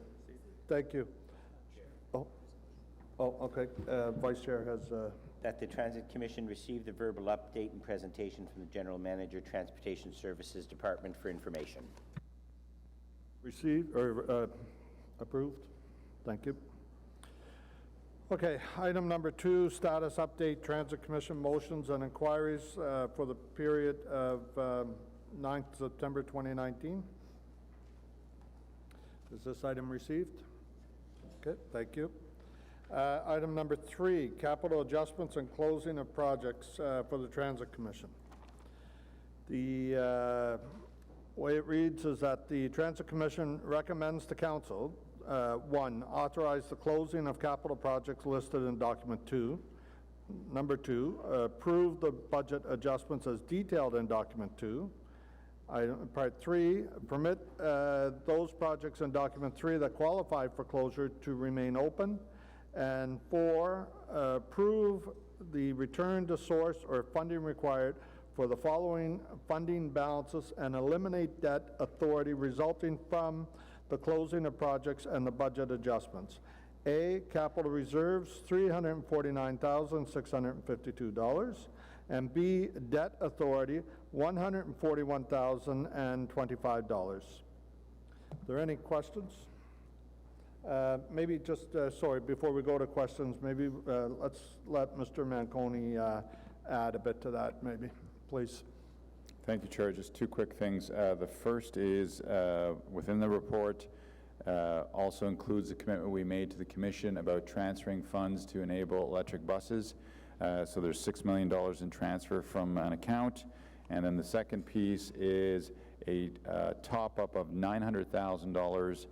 Thank you. Oh, okay. Vice Chair has... That the Transit Commission received the verbal update and presentation from the General Manager, Transportation Services Department for information. Received or approved. Thank you. Okay, item number 2, status update, Transit Commission motions and inquiries for the period of 9th September 2019. Is this item received? Okay, thank you. Item number 3, capital adjustments and closing of projects for the Transit Commission. The way it reads is that the Transit Commission recommends to Council 1, authorize the closing of capital projects listed in document 2. Number 2, approve the budget adjustments as detailed in document 2. Part 3, permit those projects in document 3 that qualify for closure to remain open. And 4, approve the return to source or funding required for the following funding balances and eliminate debt authority resulting from the closing of projects and the budget adjustments. A, capital reserves, $349,652, and B, debt authority, $141,025. Are there any questions? Maybe just, sorry, before we go to questions, maybe let's let Mr. Manconi add a bit to that, maybe, please. Thank you, Chair. Just two quick things. The first is within the report also includes the commitment we made to the Commission about transferring funds to enable electric buses. So there's $6 million in transfer from an account. And then the second piece is a top-up of $900,000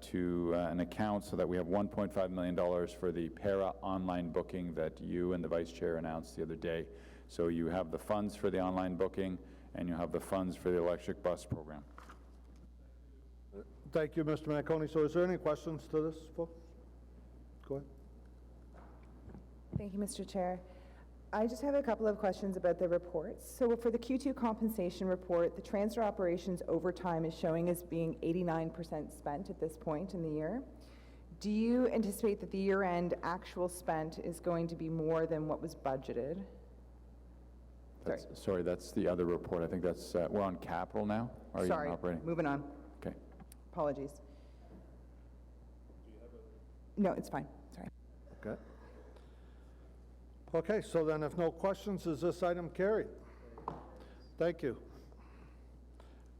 to an account so that we have $1.5 million for the para online booking that you and the Vice Chair announced the other day. So you have the funds for the online booking and you have the funds for the electric bus program. Thank you, Mr. Manconi. So is there any questions to this, folks? Go ahead. Thank you, Mr. Chair. I just have a couple of questions about the reports. So for the Q2 compensation report, the transfer operations overtime is showing as being 89% spent at this point in the year. Do you anticipate that the year-end actual spent is going to be more than what was budgeted? Sorry, that's the other report. I think that's, we're on capital now? Are you on operating? Moving on. Okay. Apologies. No, it's fine. Sorry. Okay. Okay, so then if no questions, is this item carried? Thank you.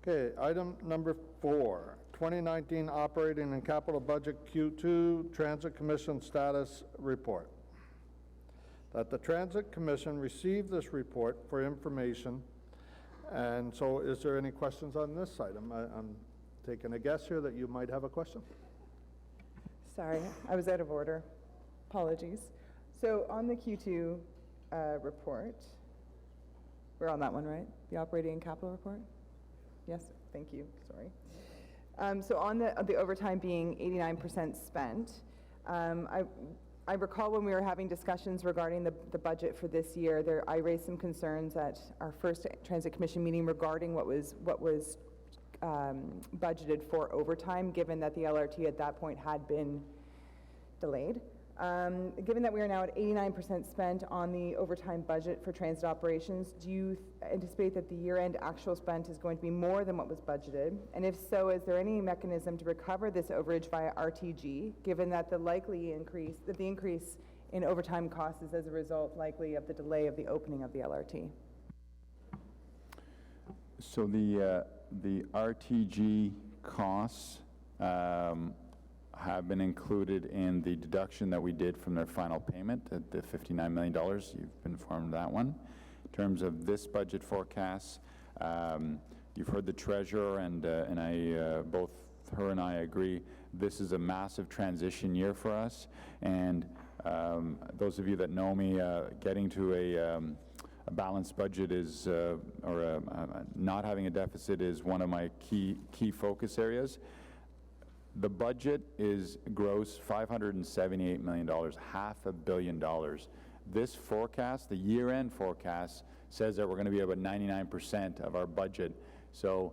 Okay, item number 4, 2019 Operating and Capital Budget Q2 Transit Commission Status Report. That the Transit Commission received this report for information, and so is there any questions on this item? I'm taking a guess here that you might have a question. Sorry, I was out of order. Apologies. So on the Q2 report, we're on that one, right? The operating and capital report? Yes, thank you, sorry. So on the overtime being 89% spent, I recall when we were having discussions regarding the budget for this year, I raised some concerns at our first Transit Commission meeting regarding what was budgeted for overtime, given that the LRT at that point had been delayed. Given that we are now at 89% spent on the overtime budget for transit operations, do you anticipate that the year-end actual spent is going to be more than what was budgeted? And if so, is there any mechanism to recover this overage via RTG, given that the increase in overtime costs is as a result likely of the delay of the opening of the LRT? So the RTG costs have been included in the deduction that we did from their final payment at the $59 million. You've been informed of that one. In terms of this budget forecast, you've heard the Treasurer and I, both her and I agree, this is a massive transition year for us. And those of you that know me, getting to a balanced budget is, not having a deficit is one of my key focus areas. The budget is gross $578 million, $500 million. This forecast, the year-end forecast, says that we're going to be about 99% of our budget. So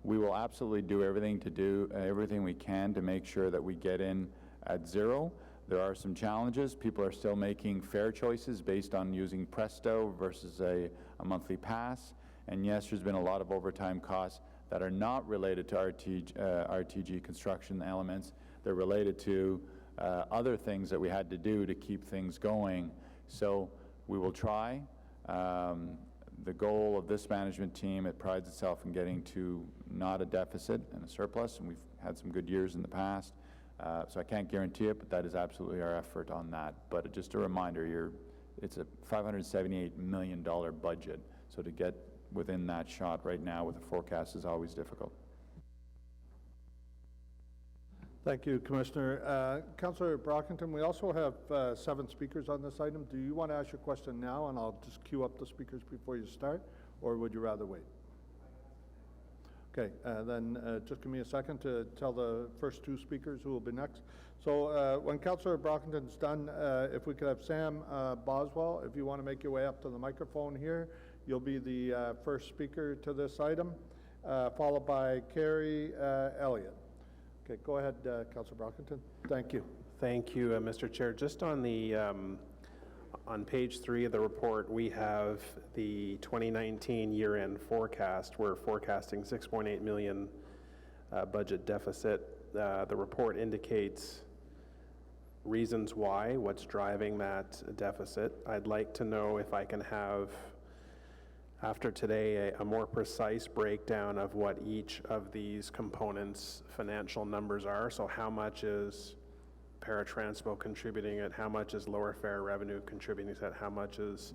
we will absolutely do everything we can to make sure that we get in at zero. There are some challenges. People are still making fare choices based on using Presto versus a monthly pass. And yes, there's been a lot of overtime costs that are not related to RTG construction elements. They're related to other things that we had to do to keep things going. So we will try. The goal of this management team, it prides itself in getting to not a deficit and a surplus, and we've had some good years in the past. So I can't guarantee it, but that is absolutely our effort on that. But just a reminder, it's a $578 million budget. So to get within that shot right now with a forecast is always difficult. Thank you, Commissioner. Councillor Brockington, we also have 7 speakers on this item. Do you want to ask your question now, and I'll just queue up the speakers before you start, or would you rather wait? Okay, then just give me a second to tell the first 2 speakers who will be next. So when Councillor Brockington's done, if we could have Sam Boswell, if you want to make your way up to the microphone here. You'll be the first speaker to this item, followed by Carrie Elliott. Okay, go ahead, Councillor Brockington. Thank you. Thank you, Mr. Chair. Just on the on page 3 of the report, we have the 2019 year-end forecast. We're forecasting $6.8 million budget deficit. the report indicates reasons why, what's driving that deficit. I'd like to know if I can have, after today, a more precise breakdown of what each of these components' financial numbers are. So how much is paratranspo contributing it, how much is lower fare revenue contributing to it, how much is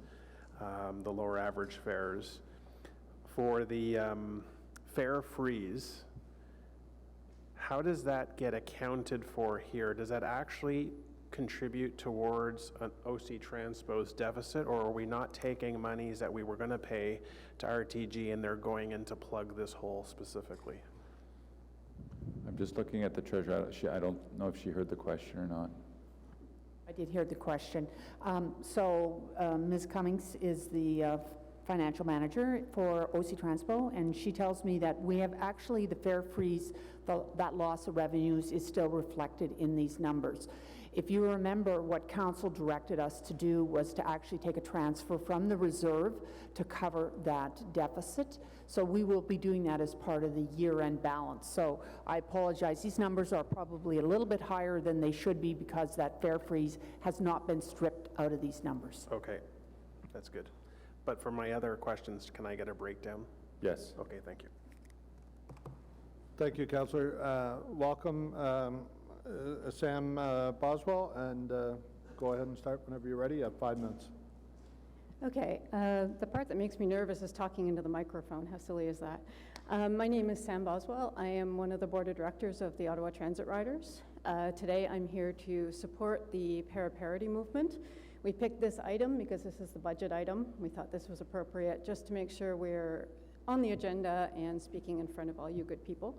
the lower average fares. For the fare freeze, how does that get accounted for here? Does that actually contribute towards an OC Transpo's deficit, or are we not taking monies that we were going to pay to RTG and they're going in to plug this hole specifically? I'm just looking at the treasurer. I don't know if she heard the question or not. I did hear the question. Ms. Cummings is the financial manager for OC Transpo, and she tells me that we have actually the fare freeze, that loss of revenues is still reflected in these numbers. If you remember, what council directed us to do was to actually take a transfer from the reserve to cover that deficit. So we will be doing that as part of the year-end balance. So I apologize, these numbers are probably a little bit higher than they should be because that fare freeze has not been stripped out of these numbers. Okay, that's good. But for my other questions, can I get a breakdown? Yes. Okay, thank you. Thank you, Councillor. Welcome, Sam Boswell, and go ahead and start whenever you're ready. You have 5 minutes. Okay, the part that makes me nervous is talking into the microphone. How silly is that? My name is Sam Boswell. I am one of the board of directors of the Ottawa Transit Riders. Today I'm here to support the para-parity movement. We picked this item because this is the budget item. We thought this was appropriate just to make sure we're on the agenda and speaking in front of all you good people.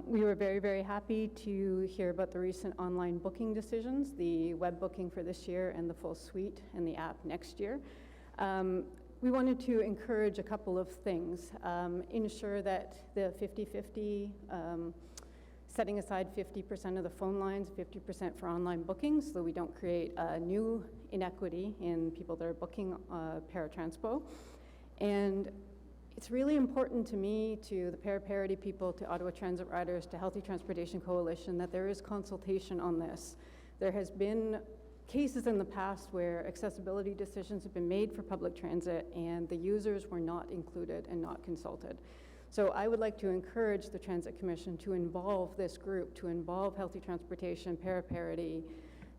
We were very, very happy to hear about the recent online booking decisions, the web booking for this year and the full suite and the app next year. We wanted to encourage a couple of things. Ensure that the 50-50, setting aside 50% of the phone lines, 50% for online bookings, so we don't create a new inequity in people that are booking paratranspo. And it's really important to me, to the para-parity people, to Ottawa Transit Riders, to Healthy Transportation Coalition, that there is consultation on this. There has been cases in the past where accessibility decisions have been made for public transit and the users were not included and not consulted. So I would like to encourage the Transit Commission to involve this group, to involve Healthy Transportation, para-parity,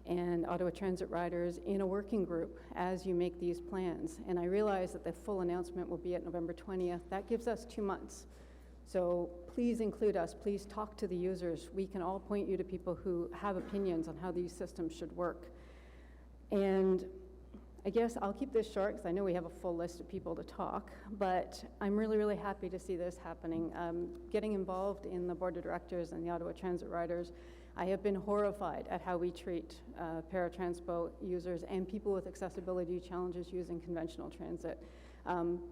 and Ottawa Transit Riders in a working group as you make these plans. And I realize that the full announcement will be at November 20th. That gives us 2 months. So please include us, please talk to the users. We can all point you to people who have opinions on how these systems should work. And I guess I'll keep this short because I know we have a full list of people to talk, but I'm really, really happy to see this happening. Getting involved in the board of directors and the Ottawa Transit Riders, I have been horrified at how we treat paratranspo users and people with accessibility challenges using conventional transit.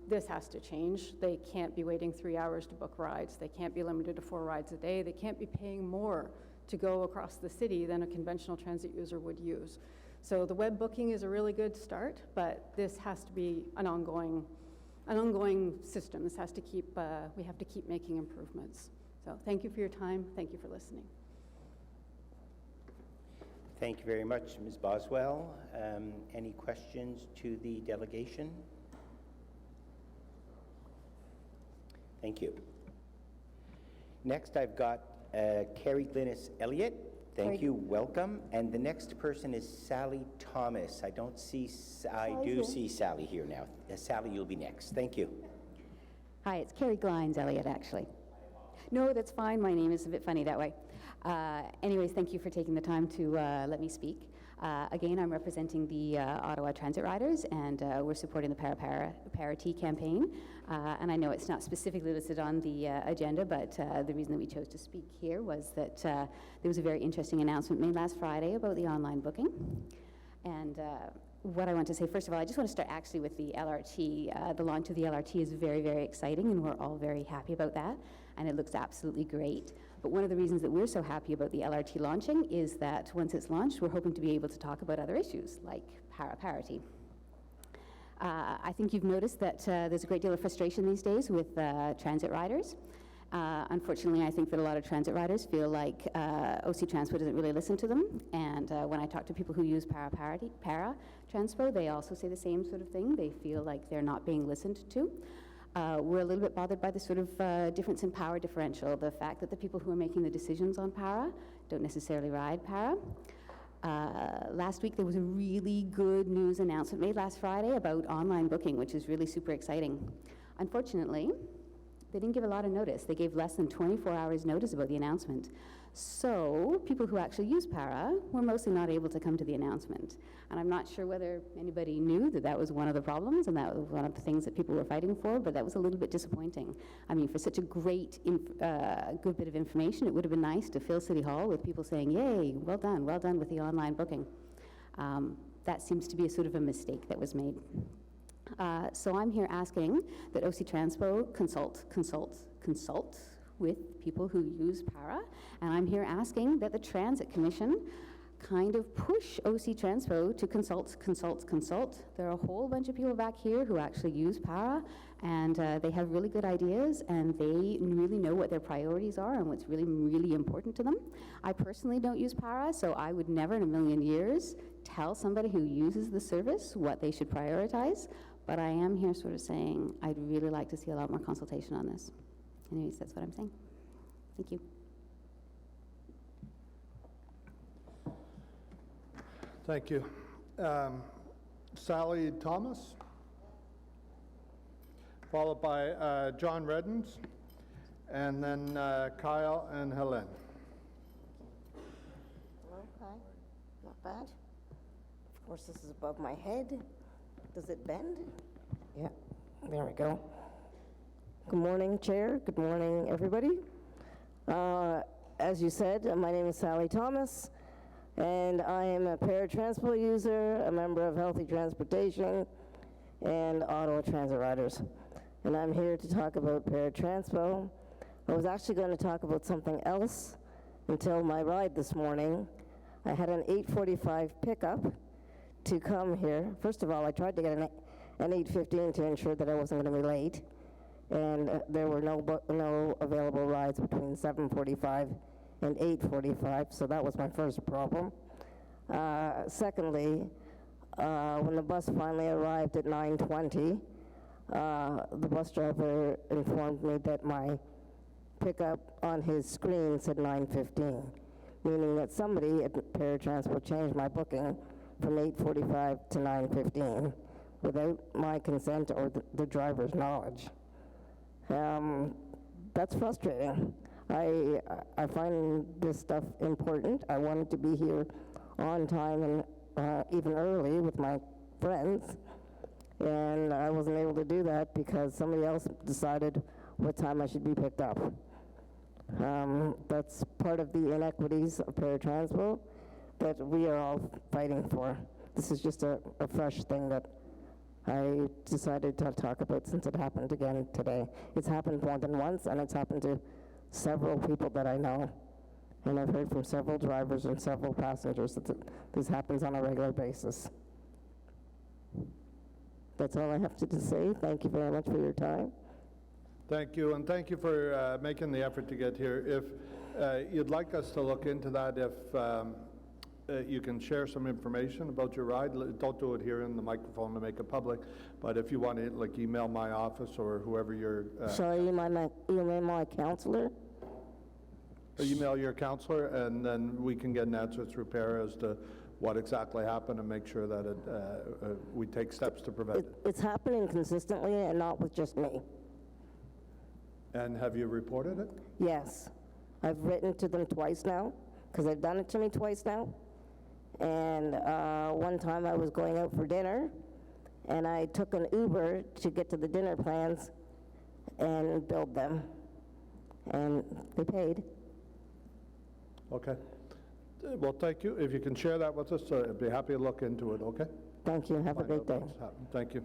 This has to change. They can't be waiting 3 hours to book rides. They can't be limited to 4 rides a day. They can't be paying more to go across the city than a conventional transit user would use. So the web booking is a really good start, but this has to be an ongoing system. This has to keep, we have to keep making improvements. So thank you for your time. Thank you for listening. Thank you very much, Ms. Boswell. Any questions to the delegation? Thank you. Next, I've got Carrie Glynis Elliott. Thank you, welcome. And the next person is Sally Thomas. I don't see, I do see Sally here now. Sally, you'll be next. Thank you. Hi, it's Carrie Glines Elliott, actually. No, that's fine. My name is a bit funny that way. Anyways, thank you for taking the time to let me speak. Again, I'm representing the Ottawa Transit Riders, and we're supporting the Parity campaign. And I know it's not specifically listed on the agenda, but the reason that we chose to speak here was that there was a very interesting announcement made last Friday about the online booking. And what I want to say, first of all, I just want to start actually with the LRT. The launch of the LRT is very, very exciting, and we're all very happy about that, and it looks absolutely great. But one of the reasons that we're so happy about the LRT launching is that once it's launched, we're hoping to be able to talk about other issues like para-parity. I think you've noticed that there's a great deal of frustration these days with transit riders. Unfortunately, I think that a lot of transit riders feel like OC Transpo doesn't really listen to them. And when I talk to people who use para Transpo, they also say the same sort of thing. They feel like they're not being listened to. We're a little bit bothered by the sort of difference in power differential, the fact that the people who are making the decisions on para don't necessarily ride para. Last week there was a really good news announcement made last Friday about online booking, which is really super exciting. Unfortunately, they didn't give a lot of notice. They gave less than 24 hours notice about the announcement. So people who actually use para were mostly not able to come to the announcement. And I'm not sure whether anybody knew that that was one of the problems and that was one of the things that people were fighting for, but that was a little bit disappointing. I mean, for such a great, good bit of information, it would have been nice to fill City Hall with people saying, yay, well done with the online booking. That seems to be a sort of a mistake that was made. So I'm here asking that OC Transpo consult with people who use para, and I'm here asking that the Transit Commission kind of push OC Transpo to consult. There are a whole bunch of people back here who actually use para, and they have really good ideas, and they really know what their priorities are and what's really, really important to them. I personally don't use para, so I would never in a million years tell somebody who uses the service what they should prioritize, but I am here sort of saying I'd really like to see a lot more consultation on this. Anyways, that's what I'm saying. Thank you. Thank you. Sally Thomas, followed by John Reddens, and then Kyle and Helen. Hello, hi. Not bad. Of course, this is above my head. Does it bend? Yeah, there we go. Good morning, Chair. Good morning, everybody. As you said, my name is Sally Thomas, and I am a paratransport user, a member of Healthy Transportation, and Ottawa Transit Riders. And I'm here to talk about paratransport. I was actually going to talk about something else until my ride this morning. I had an 8:45 pickup to come here. First of all, I tried to get an 8:15 to ensure that I wasn't going to be late. And there were no available rides between 7:45 and 8:45, so that was my first problem. Secondly, when the bus finally arrived at 9:20, the bus driver informed me that my pickup on his screen said 9:15, meaning that somebody at Paratransport changed my booking from 8:45 to 9:15 without my consent or the driver's knowledge. That's frustrating. I find this stuff important. I wanted to be here on time and even early with my friends, and I wasn't able to do that because somebody else decided what time I should be picked up. That's part of the inequities of paratransport that we are all fighting for. This is just a fresh thing that I decided to talk about since it happened again today. It's happened more than once, and it's happened to several people that I know. And I've heard from several drivers and several passengers that this happens on a regular basis. That's all I have to say. Thank you very much for your time. Thank you, and thank you for making the effort to get here. If you'd like us to look into that, if you can share some information about your ride. Don't do it here in the microphone to make it public, but if you want to, like, email my office or whoever your... Shall I email my counselor? Email your counselor, and then we can get an answer through PARA as to what exactly happened and make sure that we take steps to prevent it. It's happening consistently and not with just me. And have you reported it? Yes. I've written to them twice now, because they've done it to me twice now. And one time I was going out for dinner, and I took an Uber to get to the dinner plans and billed them. And they paid. Okay. Well, thank you. If you can share that with us, I'd be happy to look into it, okay? Thank you. Have a great day. Thank you.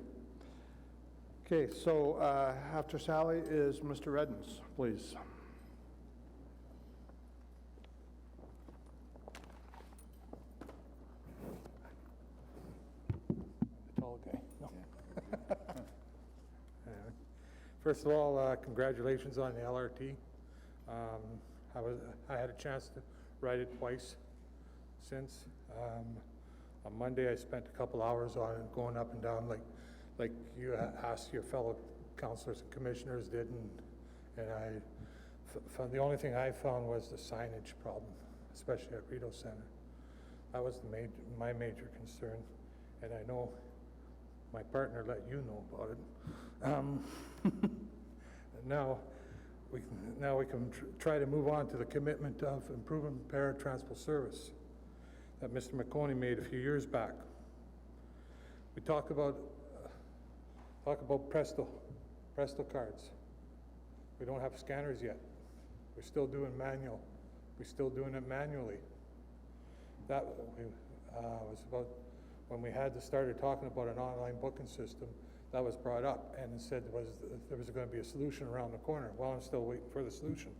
Okay, so after Sally is Mr. Reddens, please. Okay. No. First of all, congratulations on the LRT. I had a chance to ride it twice since. On Monday, I spent a couple hours on it, going up and down like you asked your fellow councilors and commissioners did, and I found the only thing I found was the signage problem, especially at Rideau Center. That was my major concern, and I know my partner let you know about it. Now we can try to move on to the commitment of improving paratransport service that Mr. McConey made a few years back. We talk about Presto cards. We don't have scanners yet. We're still doing manual. We're still doing it manually. That was about when we started talking about an online booking system. That was brought up, and it said there was going to be a solution around the corner. Well, I'm still waiting for the solution.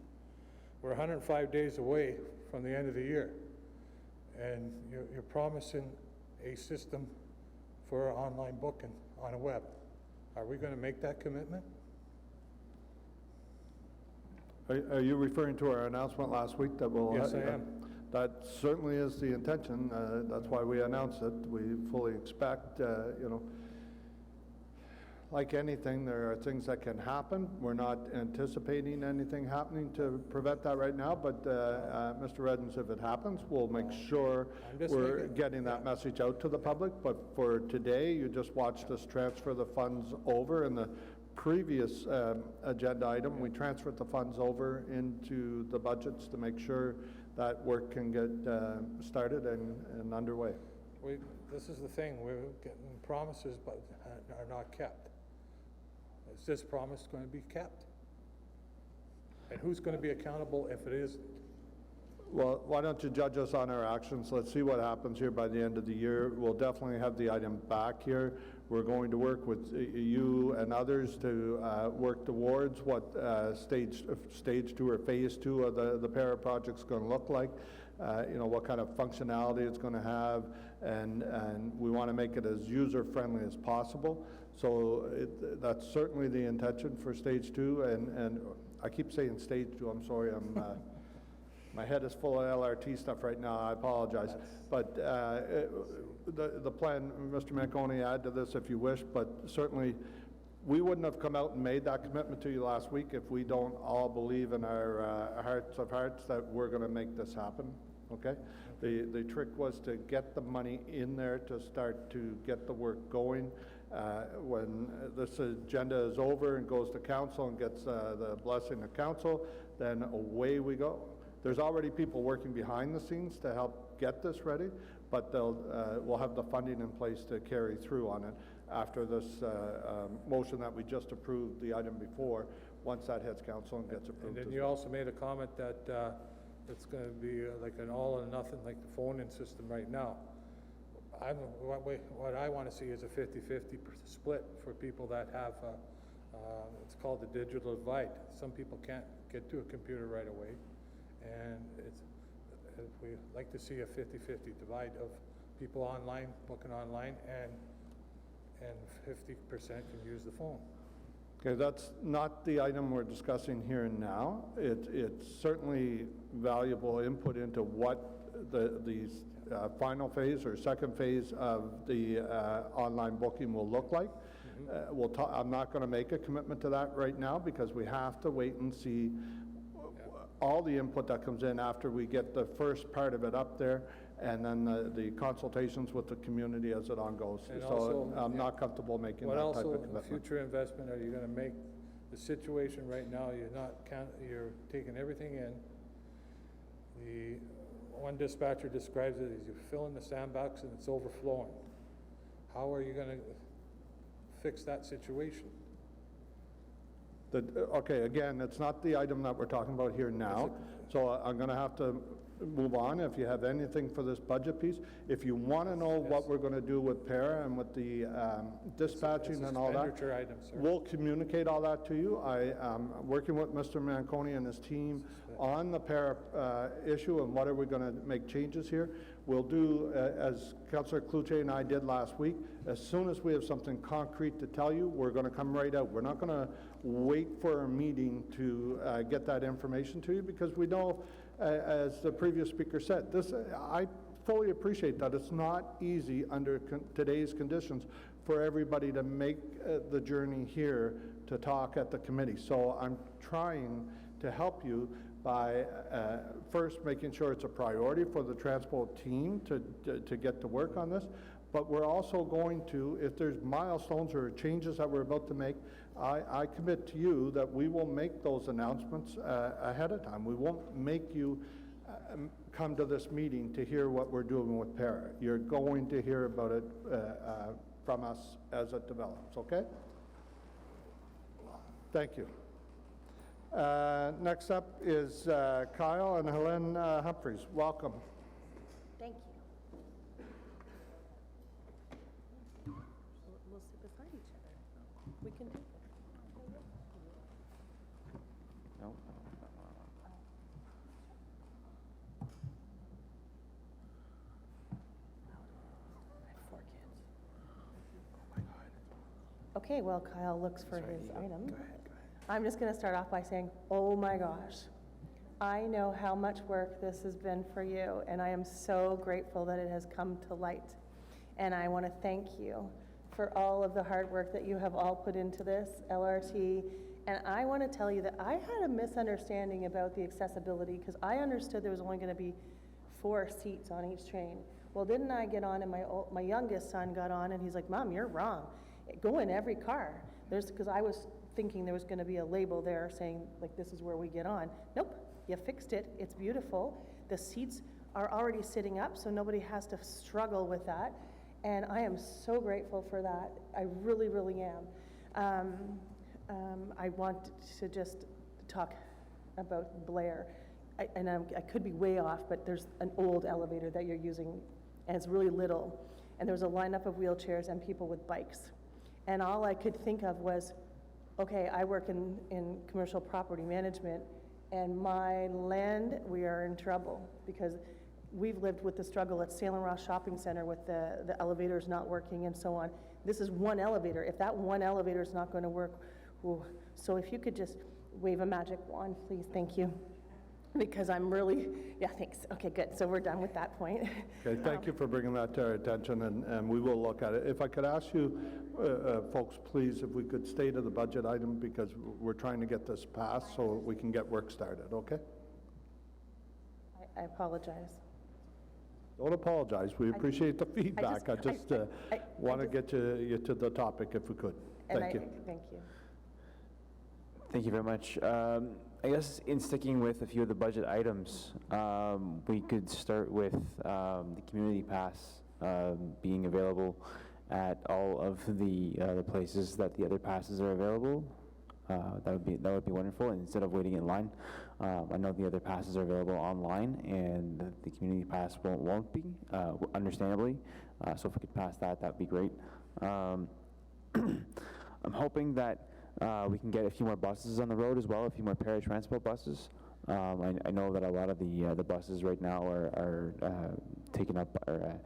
We're 105 days away from the end of the year, and you're promising a system for online booking on a web. Are we going to make that commitment? Are you referring to our announcement last week that will? Yes, I am. That certainly is the intention. That's why we announced it. We fully expect, like anything, there are things that can happen. We're not anticipating anything happening to prevent that right now, but Mr. Reddens, if it happens, we'll make sure we're getting that message out to the public. But for today, you just watched us transfer the funds over. In the previous agenda item, we transferred the funds over into the budgets to make sure that work can get started and underway. This is the thing, we're getting promises but are not kept. Is this promise going to be kept? And who's going to be accountable if it isn't? Well, why don't you judge us on our actions? Let's see what happens here by the end of the year. We'll definitely have the item back here. We're going to work with you and others to work towards what stage 2 or phase 2 of the para project is going to look like. What kind of functionality it's going to have, and we want to make it as user-friendly as possible. So that's certainly the intention for stage 2, and I keep saying stage 2, I'm sorry, my head is full of LRT stuff right now, I apologize. But the plan, Mr. Manconi, add to this if you wish, but certainly we wouldn't have come out and made that commitment to you last week if we don't all believe in our hearts of hearts that we're going to make this happen, okay? The trick was to get the money in there to start to get the work going. When this agenda is over and goes to council and gets the blessing of council, then away we go. There's already people working behind the scenes to help get this ready, but we'll have the funding in place to carry through on it after this motion that we just approved, the item before, once that hits council and gets approved. And then you also made a comment that it's going to be like an all or nothing, like the phone-in system right now. What I want to see is a 50-50 split for people that have, it's called the digital divide. Some people can't get to a computer right away, and we like to see a 50-50 divide of people online, booking online, and 50% can use the phone. Okay, that's not the item we're discussing here and now. It's certainly valuable input into what the final phase or second phase of the online booking will look like. I'm not going to make a commitment to that right now because we have to wait and see all the input that comes in after we get the first part of it up there, and then the consultations with the community as it on goes. And so also, I'm not comfortable making that type of commitment. What future investment are you going to make? The situation right now, you're taking everything in. The one dispatcher describes it as you fill in the sandbox and it's overflowing. How are you going to fix that situation? Okay, again, it's not the item that we're talking about here now, so I'm going to have to move on. If you have anything for this budget piece, if you want to know what we're going to do with para and with the dispatching and all that, we'll communicate all that to you. I am working with Mr. Manconi and his team on the para issue and what are we going to make changes here. we'll do, as Councillor Cloutier and I did last week, as soon as we have something concrete to tell you, we're going to come right out. We're not going to wait for a meeting to get that information to you, because we know, as the previous speaker said, I fully appreciate that it's not easy under today's conditions for everybody to make the journey here to talk at the committee. So I'm trying to help you by first making sure it's a priority for the transport team to get to work on this. But we're also going to, if there's milestones or changes that we're about to make, I commit to you that we will make those announcements ahead of time. We won't make you come to this meeting to hear what we're doing with Para. You're going to hear about it from us as it develops, okay? Thank you. Next up is Kyle and Helen Humphreys. Welcome. Thank you. We'll sit beside each other. We can do that. No? Okay, well, Kyle looks for his item. I'm just going to start off by saying, oh my gosh, I know how much work this has been for you, and I am so grateful that it has come to light. And I want to thank you for all of the hard work that you have all put into this, LRT. And I want to tell you that I had a misunderstanding about the accessibility, because I understood there was only going to be 4 seats on each train. Well, didn't I get on, and my youngest son got on, and he's like, Mom, you're wrong. Go in every car. Because I was thinking there was going to be a label there saying, like, this is where we get on. Nope, you fixed it. It's beautiful. The seats are already sitting up, so nobody has to struggle with that. And I am so grateful for that. I really, really am. I want to just talk about Blair. I could be way off, but there's an old elevator that you're using, and it's really little. And there's a lineup of wheelchairs and people with bikes. And all I could think of was, okay, I work in commercial property management, and my land, we are in trouble, because we've lived with the struggle at Salem Ross Shopping Center with the elevators not working and so on. This is one elevator. If that one elevator is not going to work, ooh. So if you could just wave a magic wand, please, thank you. Because I'm really, yeah, thanks. Okay, good. So we're done with that point. Okay, thank you for bringing that to our attention, and we will look at it. If I could ask you, folks, please, if we could stay to the budget item, because we're trying to get this passed so we can get work started, okay? I apologize. Don't apologize. We appreciate the feedback. I just want to get you to the topic if we could. Thank you. Thank you. Thank you very much. I guess in sticking with a few of the budget items, we could start with the community pass being available at all of the places that the other passes are available. That would be wonderful. And instead of waiting in line, I know the other passes are available online, and the community pass won't be, understandably. So if we could pass that, that'd be great. I'm hoping that we can get a few more buses on the road as well, a few more paratransport buses. I know that a lot of the buses right now are taken up or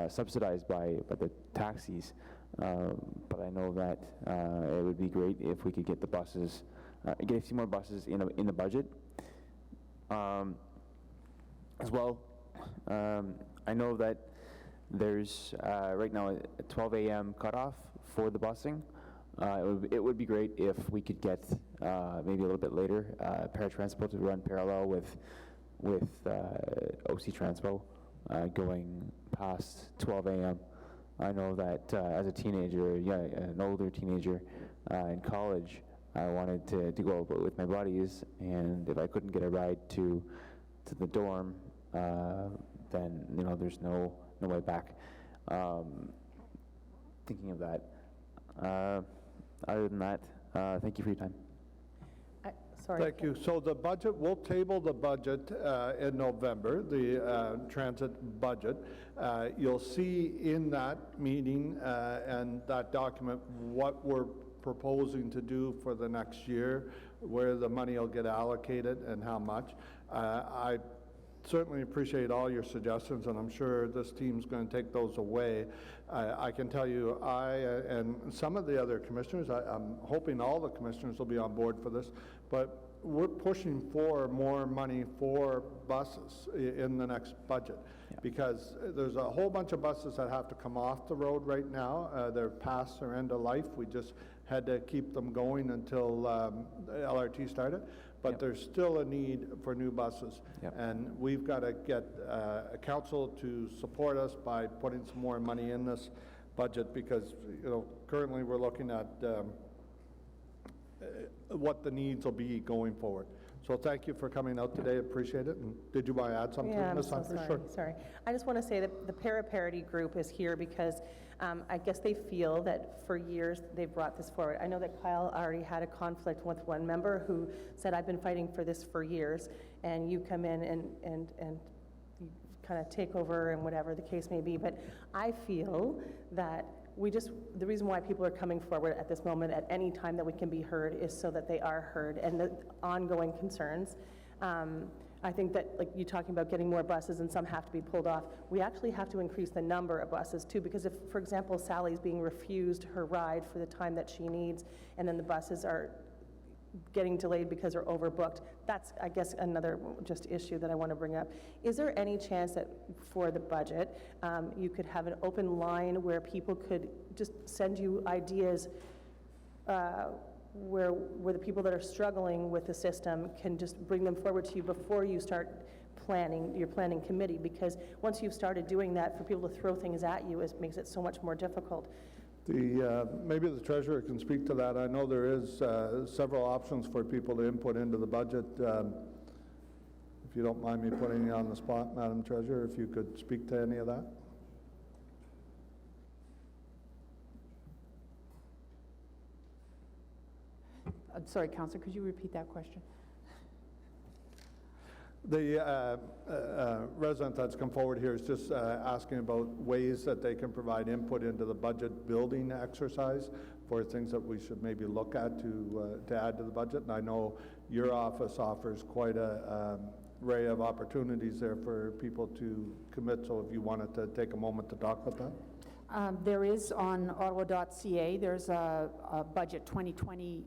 subsidized by the taxis, but I know that it would be great if we could get the buses, get a few more buses in the budget. As well, I know that there's right now a 12 a.m. cutoff for the busing. It would be great if we could get maybe a little bit later paratransport to run parallel with OC Transpo going past 12 a.m. I know that as a teenager, an older teenager in college, I wanted to go with my buddies, and if I couldn't get a ride to the dorm, then there's no way back. Thinking of that. Other than that, thank you for your time. Sorry. Thank you. So the budget, we'll table the budget in November, the transit budget. You'll see in that meeting and that document what we're proposing to do for the next year, where the money will get allocated and how much. I certainly appreciate all your suggestions, and I'm sure this team's going to take those away. I can tell you, and some of the other commissioners, I'm hoping all the commissioners will be on board for this, but we're pushing for more money for buses in the next budget, because there's a whole bunch of buses that have to come off the road right now. They're past their end of life. We just had to keep them going until LRT started. But there's still a need for new buses. And we've got to get a council to support us by putting some more money in this budget, because currently we're looking at what the needs will be going forward. So thank you for coming out today. Appreciate it. And did you want to add something? Yeah, I'm Ms. so Humphrey? sorry. Sure. Sorry. I just want to say that the para-parity group is here because I guess they feel that for years they've brought this forward. I know that Kyle already had a conflict with one member who said, I've been fighting for this for years, and you come in and you kind of take over and whatever the case may be. But I feel that the reason why people are coming forward at this moment at any time that we can be heard is so that they are heard, and the ongoing concerns. I think that, like you talking about getting more buses and some have to be pulled off, we actually have to increase the number of buses too, because if, for example, Sally's being refused her ride for the time that she needs, and then the buses are getting delayed because they're overbooked, that's, I guess, another just issue that I want to bring up. Is there any chance that for the budget, you could have an open line where people could just send you ideas where the people that are struggling with the system can just bring them forward to you before you start planning, your planning committee? Because once you've started doing that, for people to throw things at you makes it so much more difficult. Maybe the treasurer can speak to that. I know there is several options for people to input into the budget. If you don't mind me putting you on the spot, Madam Treasurer, if you could speak to any of that. I'm sorry, Councillor, could you repeat that question? The resident that's come forward here is just asking about ways that they can provide input into the budget building exercise for things that we should maybe look at to add to the budget. And I know your office offers quite a array of opportunities there for people to commit. So if you wanted to take a moment to talk about that. There is on ottawa.ca, there's a Budget 2020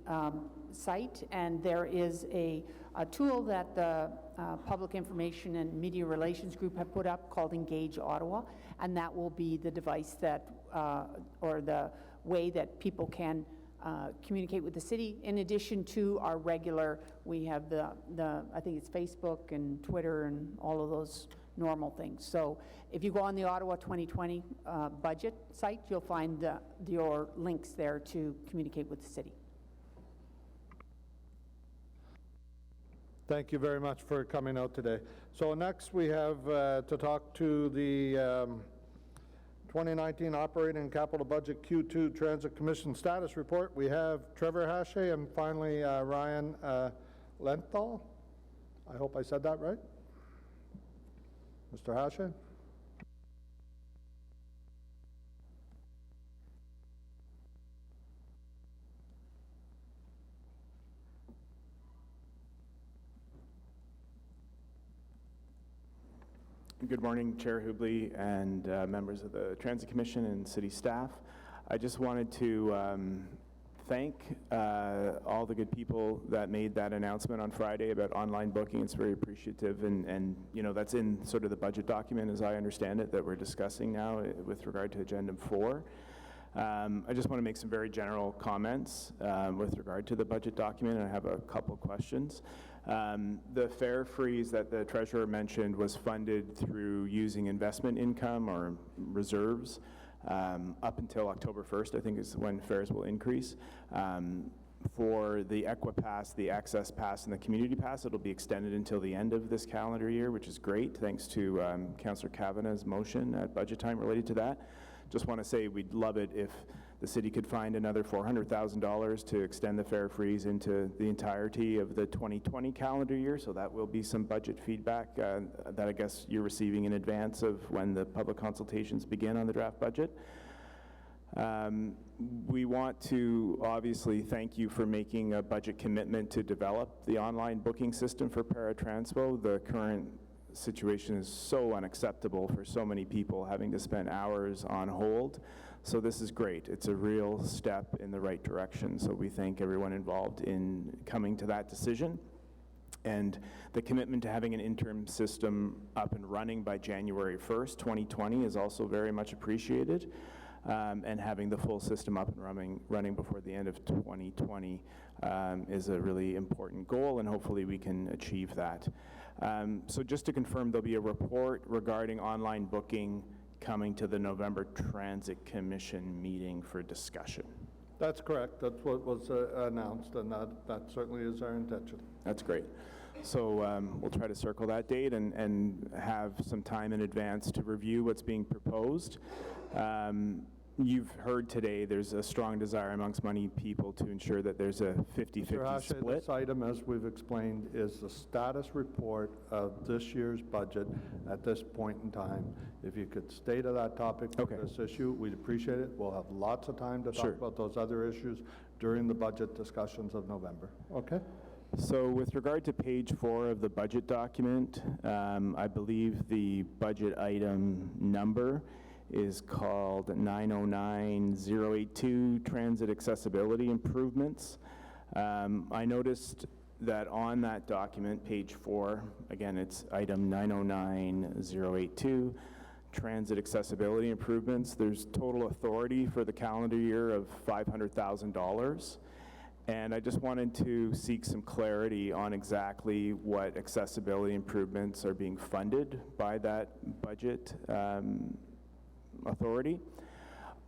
site, and there is a tool that the Public Information and Media Relations Group have put up called Engage Ottawa, and that will be the device that, or the way that people can communicate with the city. In addition to our regular, we have the I think it's Facebook and Twitter and all of those normal things. So if you go on the Ottawa 2020 budget site, you'll find your links there to communicate with the city. Thank you very much for coming out today. So next we have to talk to the 2019 Operating and Capital Budget Q2 Transit Commission Status Report. We have Trevor Hache and finally Ryan Lenthal. I hope I said that right. Mr. Hache? Good morning, Chair Hubley and members of the Transit Commission and city staff. I just wanted to thank all the good people that made that announcement on Friday about online booking. It's very appreciative, and you know, that's in sort of the budget document, as I understand it, that we're discussing now with regard to Agenda 4. I just want to make some very general comments with regard to the budget document, and I have a couple questions. The fare freeze that the Treasurer mentioned was funded through using investment income or reserves up until October 1st, I think is when fares will increase. For the Equipass, the Access Pass, and the Community Pass, it'll be extended until the end of this calendar year, which is great, thanks to Councillor Kavanagh's motion at budget time related to that. Just want to say we'd love it if the city could find another $400,000 to extend the fare freeze into the entirety of the 2020 calendar year, so that will be some budget feedback that I guess you're receiving in advance of when the public consultations begin on the draft budget. We want to obviously thank you for making a budget commitment to develop the online booking system for paratranspo. The current situation is so unacceptable for so many people having to spend hours on hold. So this is great. It's a real step in the right direction. So we thank everyone involved in coming to that decision. And the commitment to having an interim system up and running by January 1st, 2020 is also very much appreciated. And having the full system up and running before the end of 2020 is a really important goal, and hopefully we can achieve that. So just to confirm, there'll be a report regarding online booking coming to the November Transit Commission meeting for discussion. That's correct. That's what was announced, and that certainly is our intention. That's great. So we'll try to circle that date and have some time in advance to review what's being proposed. You've heard today there's a strong desire amongst many people to ensure that there's a 50-50 split. This item, as we've explained, is the status report of this year's budget at this point in time. If you could stay to that topic for this issue, we'd appreciate it. We'll have lots of time to talk about those other issues during the budget discussions of November. Okay? So with regard to page 4 of the budget document, I believe the budget item number is called 909082, Transit Accessibility Improvements. I noticed that on that document, page 4, again, it's item 909082, Transit Accessibility Improvements. There's total authority for the calendar year of $500,000. And I just wanted to seek some clarity on exactly what accessibility improvements are being funded by that budget authority.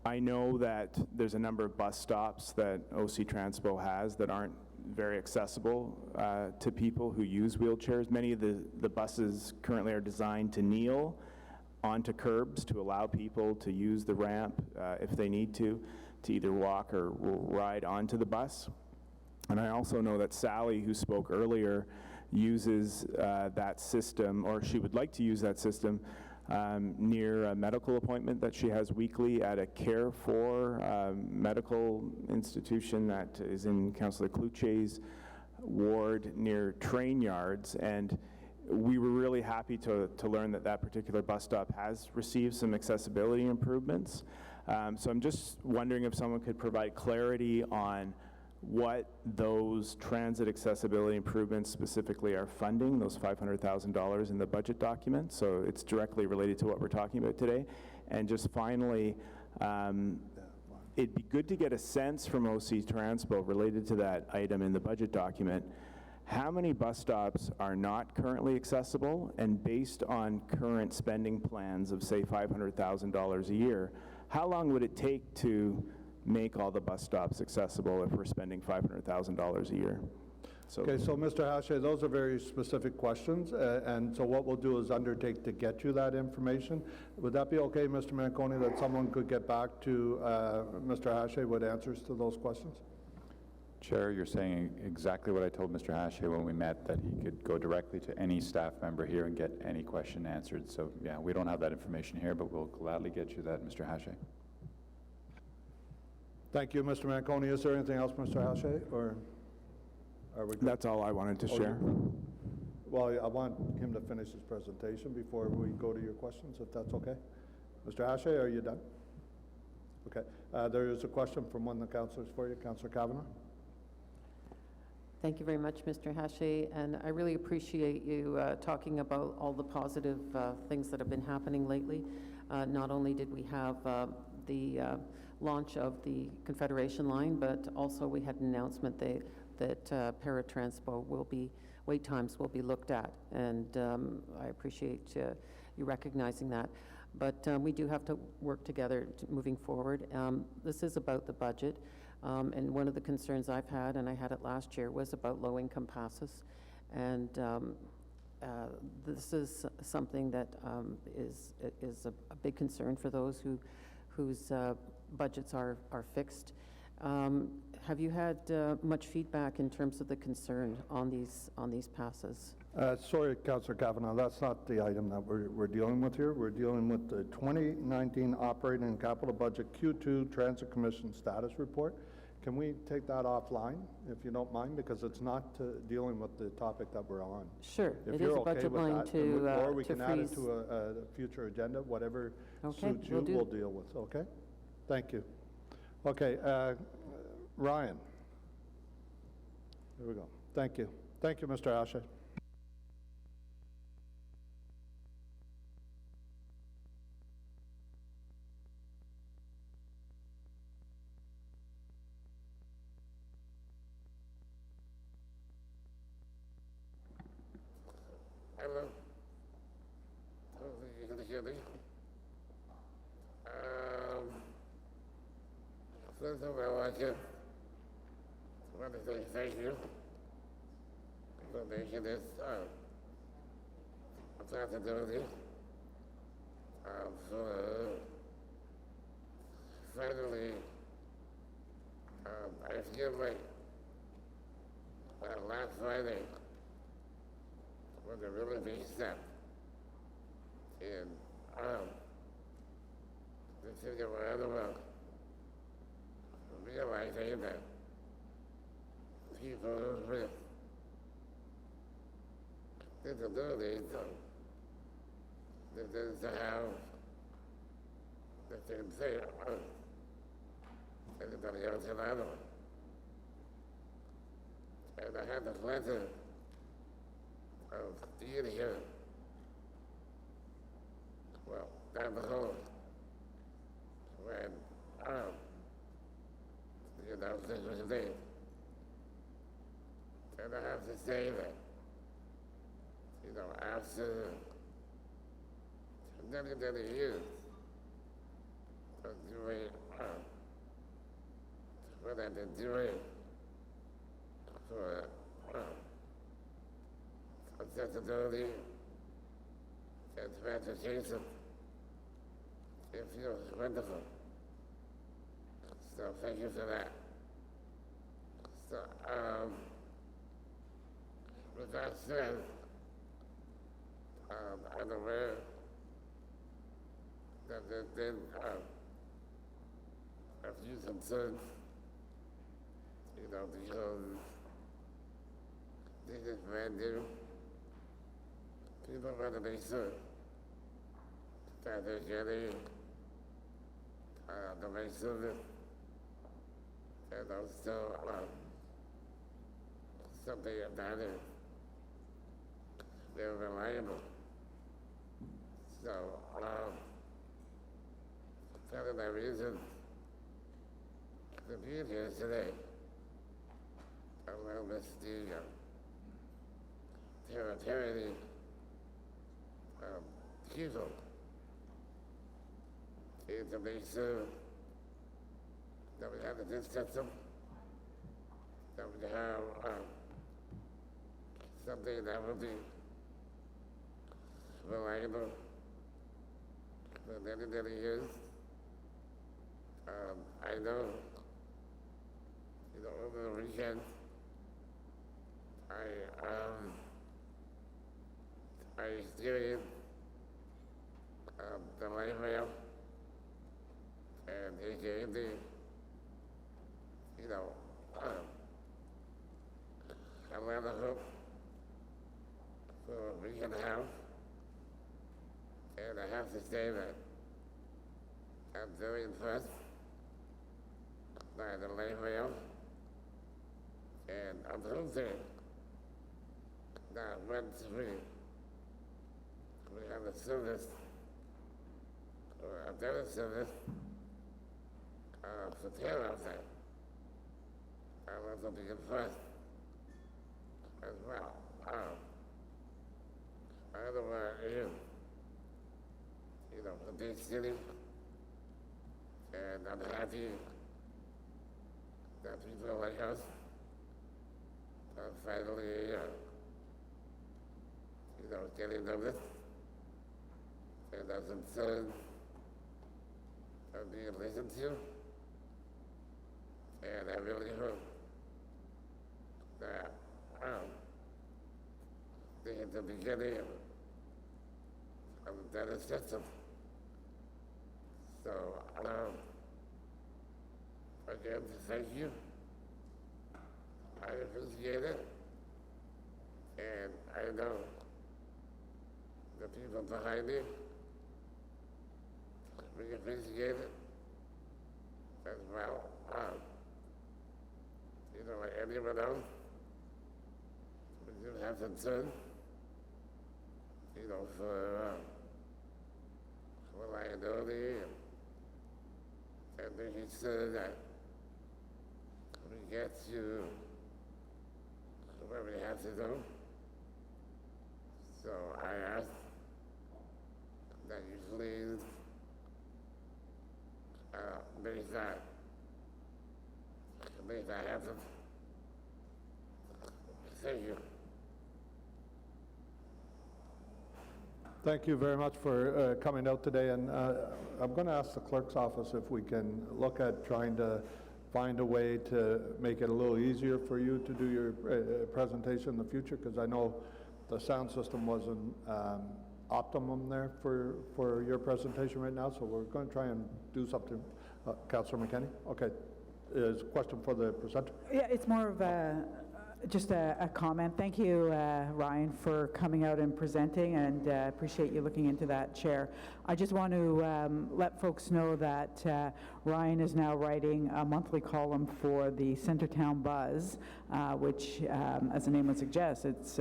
I know that there's a number of bus stops that OC Transpo has that aren't very accessible to people who use wheelchairs. Many of the buses currently are designed to kneel onto curbs to allow people to use the ramp if they need to either walk or ride onto the bus. And I also know that Sally, who spoke earlier, uses that system, or she would like to use that system near a medical appointment that she has weekly at a Care for medical institution that is in Councillor Cloutier's ward near train yards. And we were really happy to learn that that particular bus stop has received some accessibility improvements. So I'm just wondering if someone could provide clarity on what those transit accessibility improvements specifically are funding, those $500,000 in the budget document. So it's directly related to what we're talking about today. And just finally, it'd be good to get a sense from OC Transpo related to that item in the budget document. How many bus stops are not currently accessible? And based on current spending plans of, say, $500,000 a year, how long would it take to make all the bus stops accessible if we're spending $500,000 a year? So okay, so Mr. Hache, those are very specific questions, and so what we'll do is undertake to get you that information. Would that be okay, Mr. Manconi, that someone could get back to Mr. Hache with answers to those questions? Chair, you're saying exactly what I told Mr. Hache when we met, that he could go directly to any staff member here and get any question answered. So yeah, we don't have that information here, but we'll gladly get you that, Mr. Hache. Thank you, Mr. Manconi. Is there anything else, Mr. Hache, or are we good? That's all I wanted to share. Well, I want him to finish his presentation before we go to your questions, if that's okay. Mr. Hache, are you done? Okay. There is a question from one of the councillors for you, Councillor Kavanagh. Thank you very much, Mr. Hache, and I really appreciate you talking about all the positive things that have been happening lately. Not only did we have the launch of the Confederation line, but also we had an announcement that paratranspo wait times will be looked at, and I appreciate you recognizing that. But we do have to work together moving forward. This is about the budget, and one of the concerns I've had, and I had it last year, was about low-income passes, and this is something that is a big concern for those whose budgets are fixed. Have you had much feedback in terms of the concern on these passes? Sorry, Councillor Kavanagh, that's not the item that we're dealing with here. We're dealing with the 2019 Operating and Capital Budget Q2 Transit Commission Status Report. Can we take that offline, if you don't mind, because it's not dealing with the topic that we're on? Sure, If it is you're a okay budget with line that, then to or we to can add it freeze. to a future agenda, whatever Okay, suits you, will do. we'll deal with, okay? Thank you. Okay, Ryan. There we go. Thank you. Thank you, Mr. Ashe. Hello. You can hear me? First of all, I just want to say thank you for making this a possibility for finally, I feel like last Friday was a really big step in the city of Ottawa realizing that people with disabilities deserve to have the same thing as anybody else in Ottawa. And I had the pleasure of being here, well, down the road, when the announcement was made. And I have to say that, you know, after many years of doing what I've been doing for accessibility and transportation, it feels wonderful. So thank you for that. So, with that said, I'm aware that there's been a few concerns, you know, because this is brand new. People want to make sure that they're getting the right service and also something that is very reliable. So, part of the reason for being here today, along with the territory people, is to make sure that we have a good system, that we have something that will be reliable for many years. I know, you know, over the weekend, I experienced the light rail, and he gave me, you know, a lot of hope for a week and a half. And I have to say that I'm very impressed by the light rail. And I'm hoping that once we have a service, or a better service, for care of that, I'll also be impressed as well. Ottawa is, you know, a big city, and I'm happy that people like us are finally, you know, getting noticed, and our concerns are being listened to, and I really hope that this is the beginning of a better system. So, again, thank you. appreciate it. And I know the people behind me, we appreciate it as well. You know, like anyone else, we do have concern, you know, for liability and making sure that we get to where we have to go. So I ask that you please make that happen. Thank you. Thank you very much for coming out today, and I'm going to ask the clerk's office if we can look at trying to find a way to make it a little easier for you to do your presentation in the future, because I know the sound system wasn't optimum there for your presentation right now, so we're going to try and do something. Councillor McKenney? Okay. Is a question for the presenter? Yeah, it's more of just a comment. Thank you, Ryan, for coming out and presenting, and appreciate you looking into that, Chair. I just want to let folks know that Ryan is now writing a monthly column for the Centertown Buzz, which, as the name would suggest, it's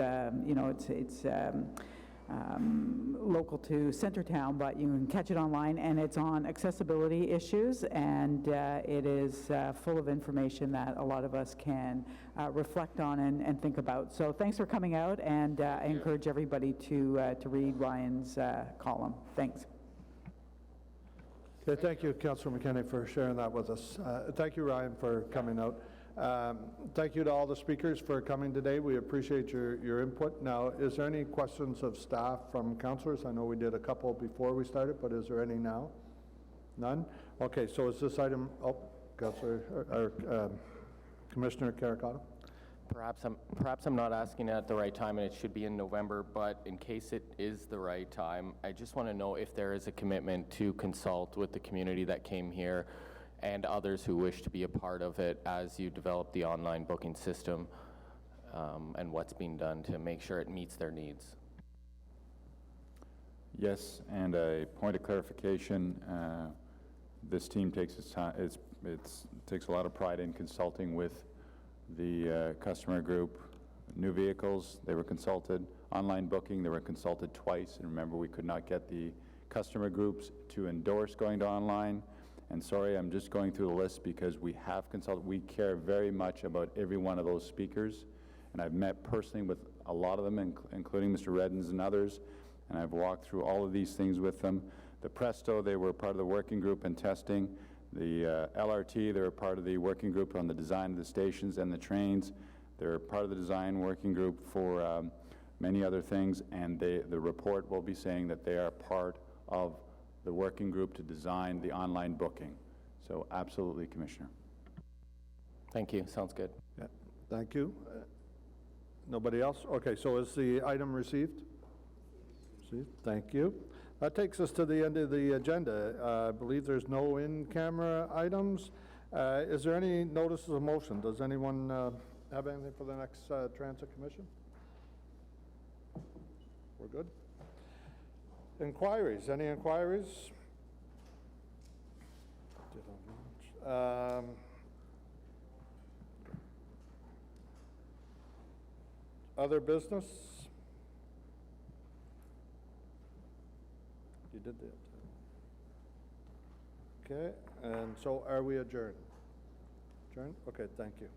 local to Centertown, but you can catch it online, and it's on accessibility issues, and it is full of information that a lot of us can reflect on and think about. So thanks for coming out, and I encourage everybody to read Ryan's column. Thanks. Okay, thank you, Councillor McKenney, for sharing that with us. Thank you, Ryan, for coming out. Thank you to all the speakers for coming today. We appreciate your input. Now, is there any questions of staff from councillors? I know we did a couple before we started, but is there any now? None? Okay, so is this item, Councillor, or Commissioner Carricato? Perhaps I'm not asking at the right time, and it should be in November, but in case it is the right time, I just want to know if there is a commitment to consult with the community that came here and others who wish to be a part of it as you develop the online booking system, and what's being done to make sure it meets their needs. Yes, and a point of clarification, this team takes takes a lot of pride in consulting with the customer group. New vehicles, they were consulted. Online booking, they were consulted twice, and remember, we could not get the customer groups to endorse going to online. And sorry, I'm just going through the list because we have consulted. We care very much about every one of those speakers, and I've met personally with a lot of them, including Mr. Reddens and others, and I've walked through all of these things with them. The Presto, they were part of the working group and testing. The LRT, they were part of the working group on the design of the stations and the trains. They're part of the design working group for many other things, and the report will be saying that they are part of the working group to design the online booking. So absolutely, Commissioner. Thank you. Sounds good. Yeah. Thank you. Nobody else? Okay, so is the item received? Received. Thank you. That takes us to the end of the agenda. I believe there's no in-camera items. Is there any notices of motion? Does anyone have anything for the next Transit Commission? We're good. Inquiries. Any inquiries? Other business? You did that. Okay, and so are we adjourned? Adjourned? Okay, thank you.